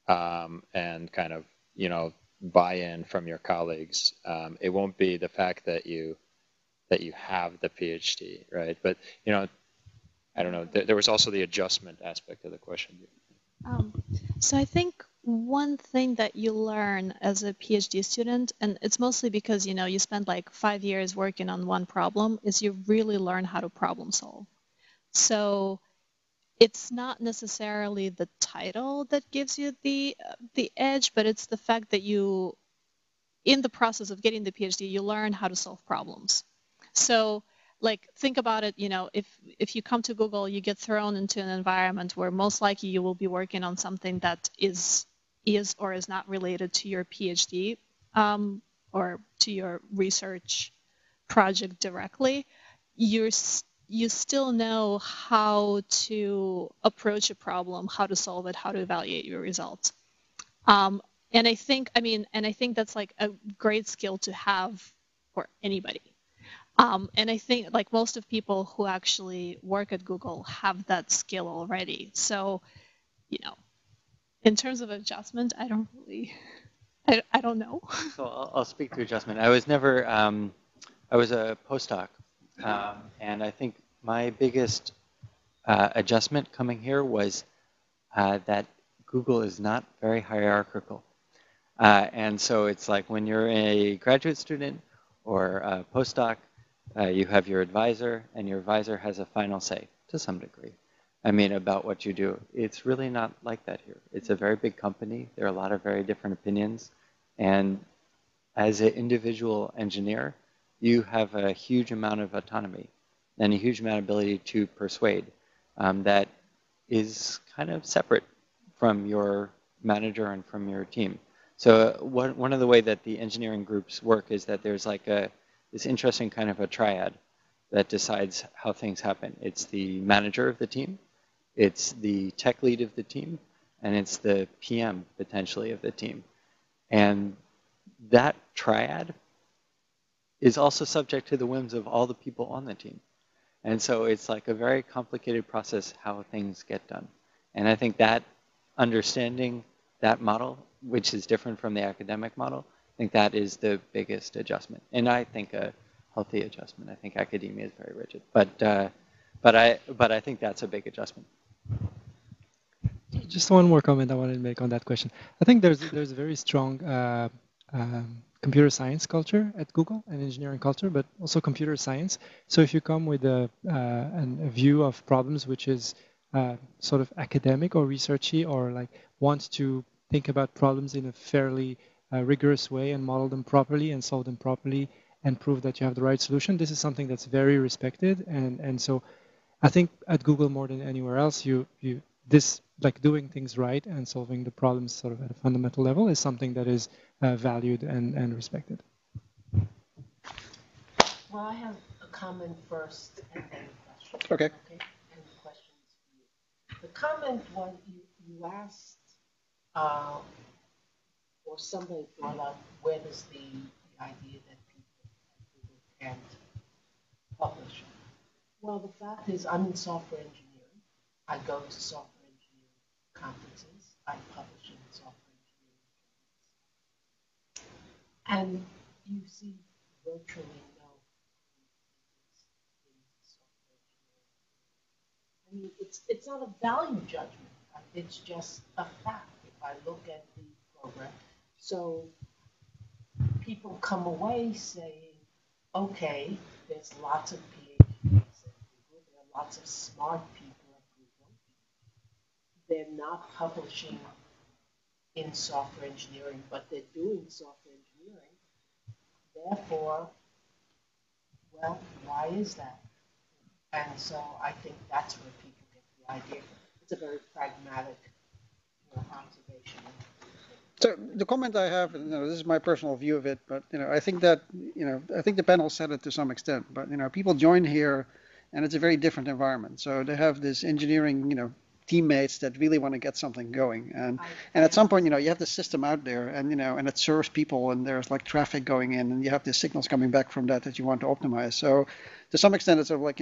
and kind of buy-in from your colleagues. It won't be the fact that you have the PhD, right? But I don't know. There was also the adjustment aspect of the question. So I think one thing that you learn as a PhD student, and it's mostly because you spend like 5 years working on one problem, is you really learn how to problem solve. So it's not necessarily the title that gives you the edge, but it's the fact that you, in the process of getting the PhD, you learn how to solve problems. So like think about it, if you come to Google, you get thrown into an environment where most likely you will be working on something that is or is not related to your PhD or to your research project directly. You still know how to approach a problem, how to solve it, how to evaluate your results. And I think that's like a great skill to have for anybody. And I think like most of people who actually work at Google have that skill already. So, in terms of adjustment, I don't really, I don't know. So I'll speak to adjustment. I was never, I was a postdoc, and I think my biggest adjustment coming here was that Google is not very hierarchical. And so it's like when you're a graduate student or a postdoc, you have your advisor, and your advisor has a final say to some degree. I mean, about what you do. It's really not like that here. It's a very big company. There are a lot of very different opinions. And as an individual engineer, you have a huge amount of autonomy and a huge amount of ability to persuade that is kind of separate from your manager and from your team. So one of the way that the engineering groups work is that there's like this interesting kind of a triad that decides how things happen. It's the manager of the team, it's the tech lead of the team, and it's the PM potentially of the team. And that triad is also subject to the whims of all the people on the team. And so it's like a very complicated process how things get done. And I think that understanding that model, which is different from the academic model, I think that is the biggest adjustment. And I think a healthy adjustment. I think academia is very rigid. But I think that's a big adjustment. Just one more comment I wanted to make on that question. I think there's a very strong computer science culture at Google and engineering culture, but also computer science. So if you come with a view of problems which is sort of academic or researchy, or like want to think about problems in a fairly rigorous way and model them properly and solve them properly and prove that you have the right solution, this is something that's very respected. And so I think at Google more than anywhere else, this like doing things right and solving the problems sort of at a fundamental level is something that is valued and respected. Well, I have a comment first and then a question. Okay. And the question is for you. The comment was you asked, or somebody brought up, where does the idea that people at Google can't publish? Well, the fact is, I'm in software engineering. I go to software engineering conferences. I publish in software engineering journals. And you see virtually no in software engineering. I mean, it's not a value judgment. It's just a fact. If I look at the program, So people come away saying, okay, there's lots of PhDs at Google, there are lots of smart people at Google. They're not publishing in software engineering, but they're doing software engineering. Therefore, well, why is that? And so I think that's where people get the idea. It's a very pragmatic, observation. So the comment I have, this is my personal view of it, but I think that, I think the panel said it to some extent, but people join here, and it's a very different environment. So they have this engineering, teammates that really want to get something going, and at some point, you have the system out there, and and it serves people, and there's like traffic going in, and you have the signals coming back from that you want to optimize. So to some extent, it's sort of like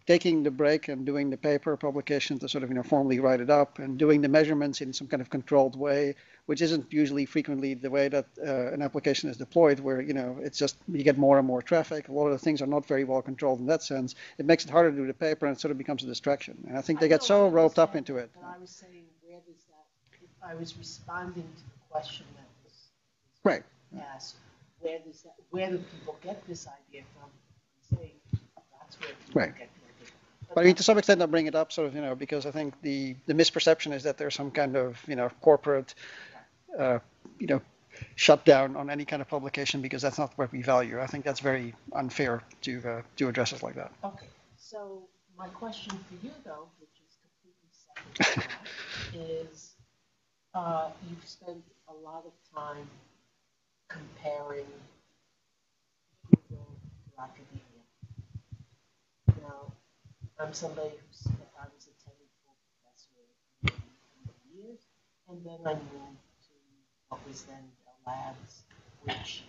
taking the break and doing the paper publication to sort of formally write it up, and doing the measurements in some kind of controlled way, which isn't usually frequently the way that an application is deployed, where it's just you get more and more traffic. A lot of the things are not very well controlled in that sense. It makes it harder to do the paper, and it sort of becomes a distraction. And I think they get so roped up into it. But I was saying, where does that? If I was responding to the question that was right asked, where do people get this idea from? I'm saying that's where people right. get the idea. But I mean, to some extent, I bring it up sort of, because I think the misperception is that there's some kind of, corporate, shutdown on any kind of publication, because that's not what we value. I think that's very unfair to address it like that. Okay, so my question for you, though, which is completely separate from that, is you've spent a lot of time comparing Google to academia. Now, I'm somebody I was a technical professor for years, and then I moved to what was then Bell Labs, which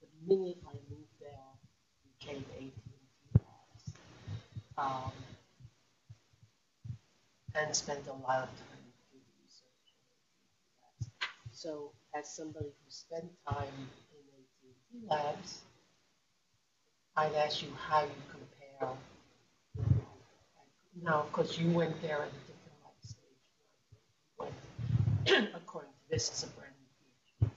the minute I moved there became AT&T Labs, and spent a lot of time doing research in AT&T Labs. So, as somebody who spent time in AT&T Labs, I'd ask you how you compare. Now, of course, you went there at a different life stage. You went, according to this, it's a brand new PhD.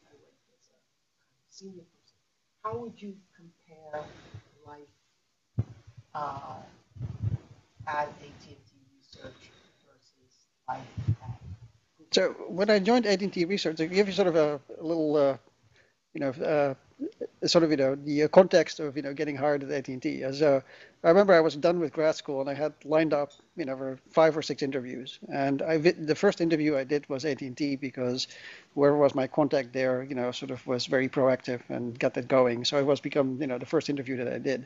I went as a kind of senior person. How would you compare life at AT&T Research versus life at Google? So when I joined AT&T Research, to give you sort of a little, sort of the context of getting hired at AT&T. As I remember, I was done with grad school, and I had lined up for 5 or 6 interviews. And the first interview I did was AT&T, because whoever was my contact there, sort of was very proactive and got that going. So it was become the first interview that I did.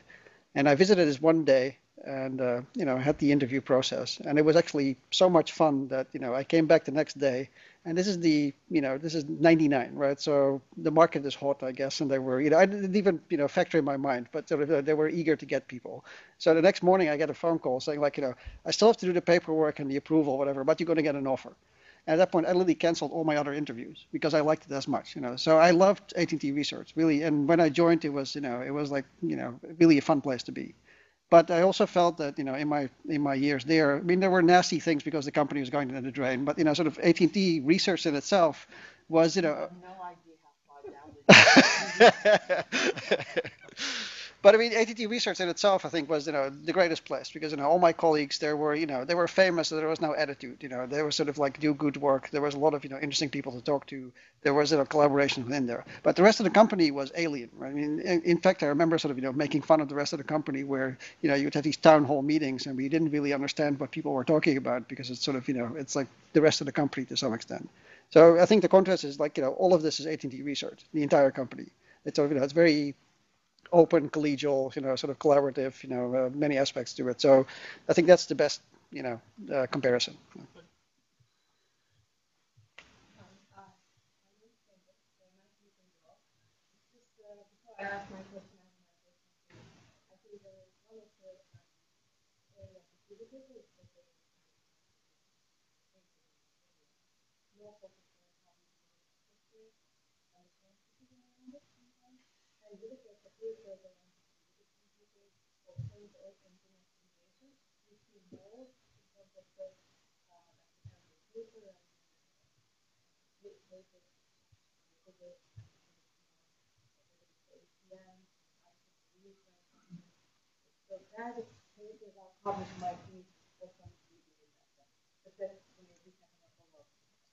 And I visited this one day, and had the interview process, and it was actually so much fun that I came back the next day. And this is this is 99, right? So the market is hot, I guess, and they were, I didn't even, factor in my mind, but sort of, they were eager to get people. So the next morning I get a phone call saying like, I still have to do the paperwork and the approval, whatever, but you're going to get an offer. And at that point, I literally canceled all my other interviews because I liked it as much, So I loved AT&T Research, really. And when I joined, it was, it was like, really a fun place to be. But I also felt that, in my years there, I mean, there were nasty things because the company was going down the drain. But, sort of AT&T Research in itself was, I have no idea how far down it But I mean, AT&T Research in itself, I think, was the greatest place, because all my colleagues there were they were famous. So there was no attitude. They were sort of like do good work. There was a lot of interesting people to talk to. There was collaboration within there. But the rest of the company was alien. Right? I mean, in fact, I remember sort of making fun of the rest of the company, where you would have these town hall meetings, and we didn't really understand what people were talking about, because it's sort of it's like the rest of the company to some extent. So I think the contrast is like all of this is AT&T Research, the entire company. It's sort of it's very open, collegial, sort of collaborative, many aspects to it. So I think that's the best, comparison. Before I ask my question, I think one of the areas of difficulty is that they more focused on how we history and scientific language sometimes. And you look at the future of computing or change or internationalization, you see more in terms of the future and later So that is maybe about publish might be for some people in that sense. But then we can have a follow-up.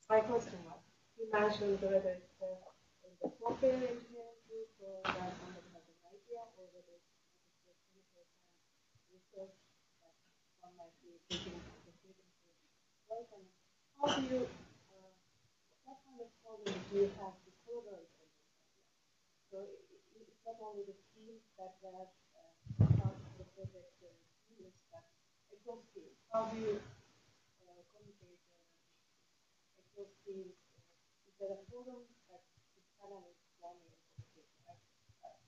My question was, you mentioned whether it's in the software engineering group or that somebody has an idea, or whether it's the clinical science research that one might be thinking of proceeding to work. And how do you, what kind of problem do you have to collaborate on this idea? So it's not only the teams that were part of the project teams, but across teams. How do you communicate across teams? Is there a forum that is panelists running in competition?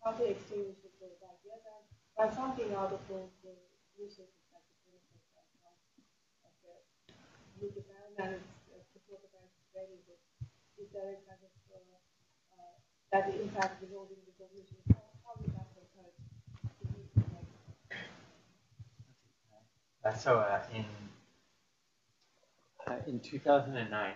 How do you exchange those ideas and find something out of those resources like the clinical side, like with the dynamics, the prototypes very good. Is there a kind of that impact resulting in the solution? How would that occur? So in 2009,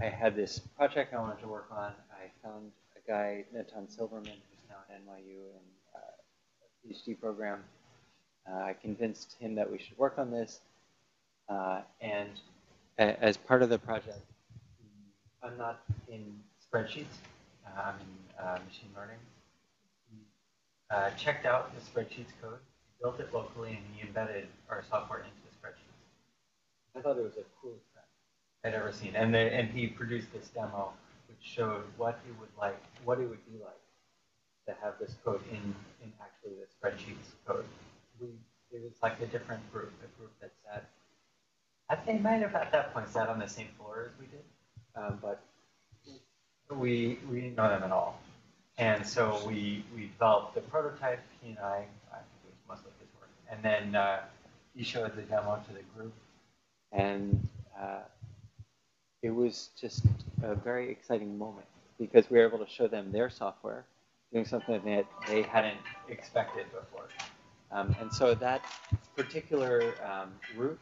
I had this project I wanted to work on. I found a guy, Natan Silverman, who's now at NYU in a PhD program. I convinced him that we should work on this. And as part of the project, I'm not in spreadsheets. I'm in machine learning. He checked out the spreadsheets code, built it locally, and he embedded our software into the spreadsheets. I thought it was the coolest thing I'd ever seen. And he produced this demo which showed what it would be like to have this code in actually the spreadsheets code. It was like a different group, a group that sat, they might have at that point sat on the same floor as we did, but we didn't know them at all. And so we developed the prototype, he and I think it was mostly his work. And then he showed the demo to the group. And it was just a very exciting moment because we were able to show them their software doing something that they hadn't expected before. And so that particular route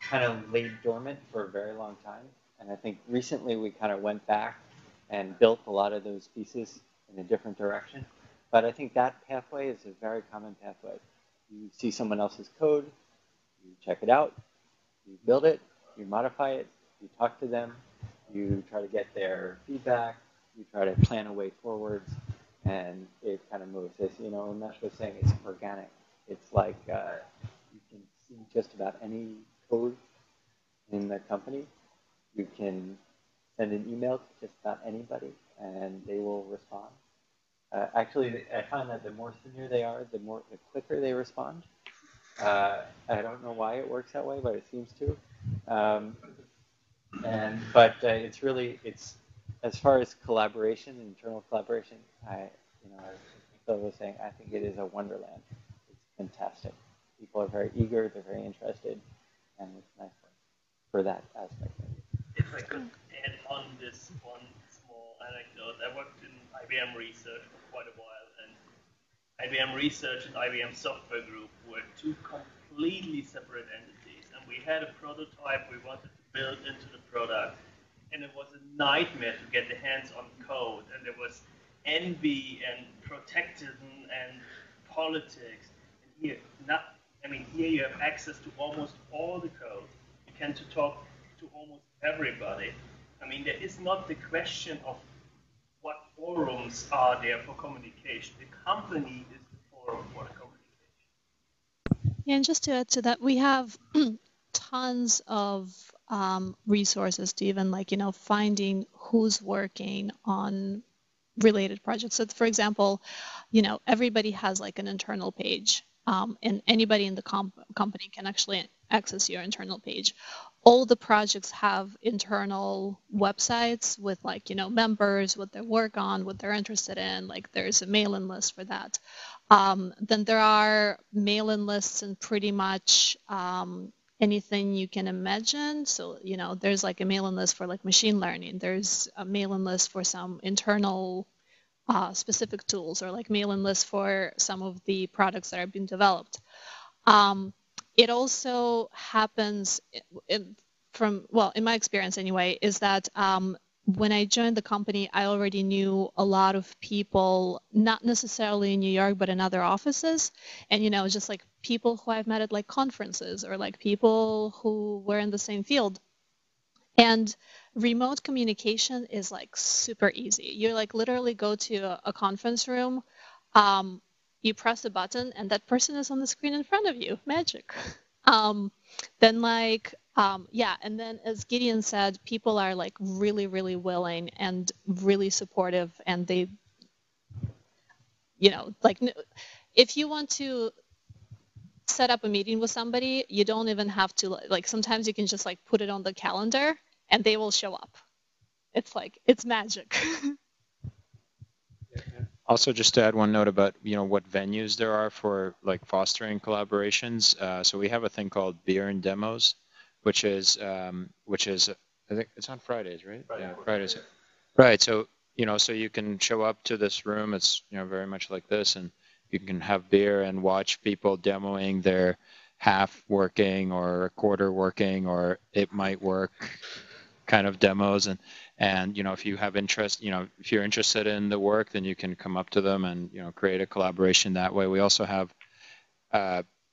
kind of laid dormant for a very long time. And I think recently we kind of went back and built a lot of those pieces in a different direction. But I think that pathway is a very common pathway. You see someone else's code, you check it out, you build it, you modify it, you talk to them, you try to get their feedback, you try to plan a way forwards, and it kind of moves. As you know, Umesh was saying, it's organic. It's like you can see just about any code in the company. You can send an email to just about anybody, and they will respond. Actually, I find that the more senior they are, the quicker they respond. I don't know why it works that way, but it seems to. But it's as far as collaboration, internal collaboration. As Phil was saying, I think it is a wonderland. It's fantastic. People are very eager, they're very interested, and it's nice for that aspect. If I could add on this one small anecdote, I worked in IBM Research for quite a while, and IBM Research and IBM Software Group were two completely separate entities, and we had a prototype we wanted to build into the product, and it was a nightmare to get the hands on code, and there was envy and protectionism and politics. And here you have access to almost all the code. You can talk to almost everybody. There is not the question of what forums are there for communication. The company is the forum for the communication. Yeah, and just to add to that, we have tons of resources to even finding who's working on related projects. So for example, everybody has an internal page, and anybody in the company can actually access your internal page. All the projects have internal websites with members, what they work on, what they're interested in. There's a mailing list for that. Then there are mailing lists in pretty much anything you can imagine. So, there's a mailing list for machine learning. There's a mailing list for some internal specific tools, or mailing lists for some of the products that are being developed. It also happens well, in my experience anyway, is that when I joined the company, I already knew a lot of people, not necessarily in New York, but in other offices. And, just like people who I've met at like conferences or like people who were in the same field. And remote communication is like super easy. You like literally go to a conference room, you press a button, and that person is on the screen in front of you. Magic. Then yeah, and then as Gideon said, people are like really, really willing and really supportive, and they, like if you want to set up a meeting with somebody, you don't even have to like sometimes you can just like put it on the calendar and they will show up. It's magic. Also, just to add one note about what venues there are for like fostering collaborations. So we have a thing called Beer and Demos, which is I think it's on Fridays, right? Yeah, Fridays. Right. So so you can show up to this room. It's very much like this, and you can have beer and watch people demoing their half working or a quarter working or it might work kind of demos, and if you have interest, if you're interested in the work, then you can come up to them and create a collaboration that way. We also have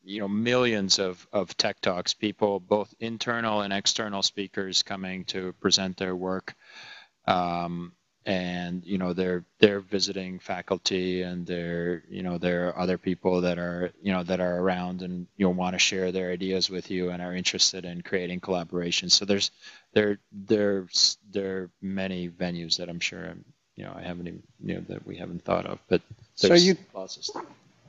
millions of tech talks, people, both internal and external speakers coming to present their work. And they're visiting faculty, and there are other people that are that are around and want to share their ideas with you and are interested in creating collaborations. So there are many venues that I'm sure I haven't even, that we haven't thought of, but there's lots of stuff.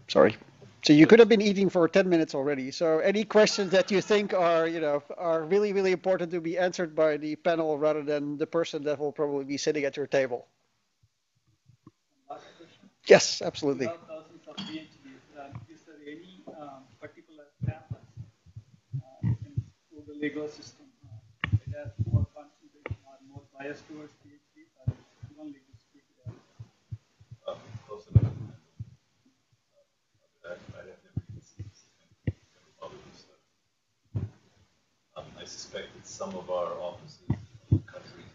Sorry. So you could have been eating for 10 minutes already. So any questions that you think are, are really, really important to be answered by the panel rather than the person that will probably be sitting at your table? Last question? Yes, absolutely. Thousands of PhDs. Is there any particular campus in Google ecosystem it has more concentration or more bias towards PhDs, or it's evenly distributed? Close enough. I suspect that some of our offices in countries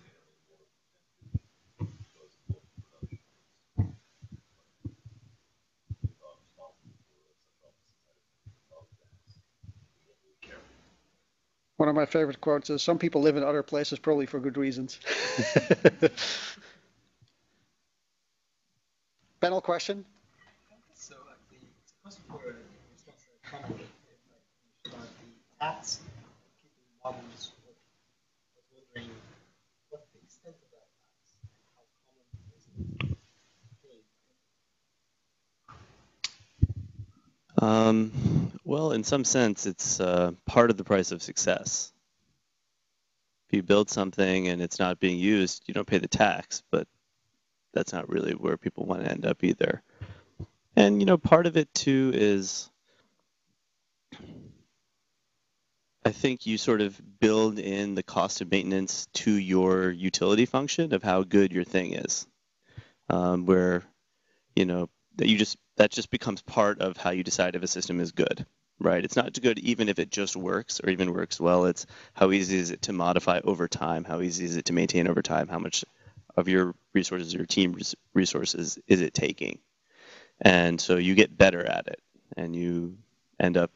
One of my favorite quotes is, "Some people live in other places probably for good reasons." Panel question? So it's a question for responsible economy. The tax keeping models. I was wondering what the extent of that tax and how common is it to pay? Well, in some sense, it's part of the price of success. If you build something and it's not being used, you don't pay the tax, but that's not really where people want to end up either. And, part of it too is I think you sort of build in the cost of maintenance to your utility function of how good your thing is, where, that just becomes part of how you decide if a system is good, right? It's not good even if it just works or even works well. It's how easy is it to modify over time? How easy is it to maintain over time? How much of your resources, your team resources, is it taking? And so you get better at it, and you end up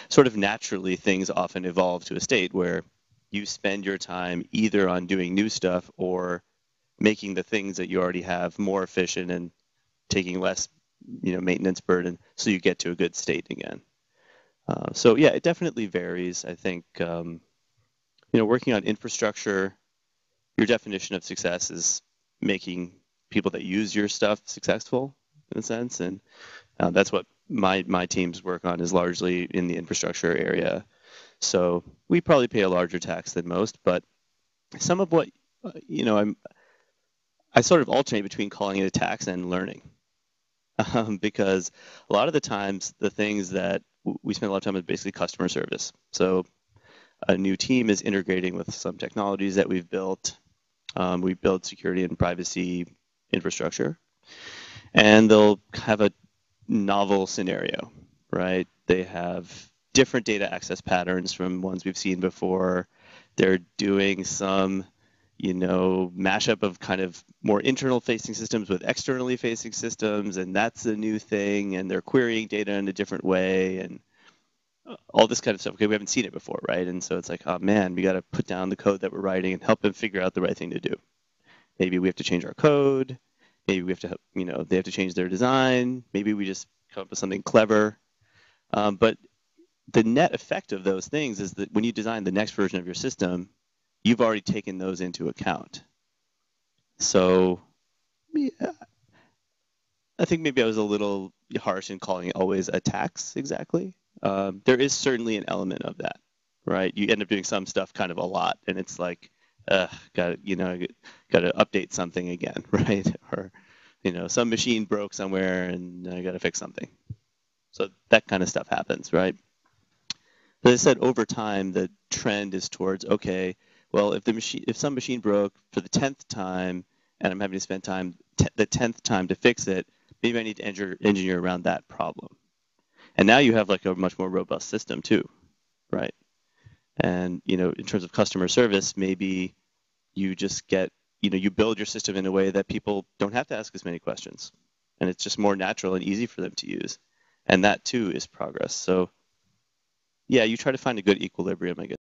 sort of naturally, things often evolve to a state where you spend your time either on doing new stuff or making the things that you already have more efficient and taking less maintenance burden, so you get to a good state again. So yeah, it definitely varies. I think working on infrastructure, your definition of success is making people that use your stuff successful in a sense, and that's what my teams work on, is largely in the infrastructure area. So we probably pay a larger tax than most, but some of what I sort of alternate between calling it a tax and learning. Because a lot of the times the things that we spend a lot of time with basically customer service. So a new team is integrating with some technologies that we've built. We build security and privacy infrastructure, and they'll have a novel scenario, right? They have different data access patterns from ones we've seen before. They're doing some, mashup of kind of more internal facing systems with externally facing systems, and that's a new thing, and they're querying data in a different way, and all this kind of stuff. Okay, we haven't seen it before, right? And so it's like, oh man, we got to put down the code that we're writing and help them figure out the right thing to do. Maybe we have to change our code. Maybe we have to, they have to change their design. Maybe we just come up with something clever. But the net effect of those things is that when you design the next version of your system, you've already taken those into account. So yeah, I think maybe I was a little harsh in calling it always a tax exactly. There is certainly an element of that, right? You end up doing some stuff kind of a lot, and it's like, got to update something again, right? Or, some machine broke somewhere, and I got to fix something. So that kind of stuff happens, right? But as I said, over time, the trend is towards, okay, well, if some machine broke for the 10th time, and I'm having to spend the 10th time to fix it, maybe I need to engineer around that problem. And now you have like a much more robust system too, right? And, in terms of customer service, maybe you just get, you build your system in a way that people don't have to ask as many questions. And it's just more natural and easy for them to use. And that too is progress. So yeah, you try to find a good equilibrium, I guess.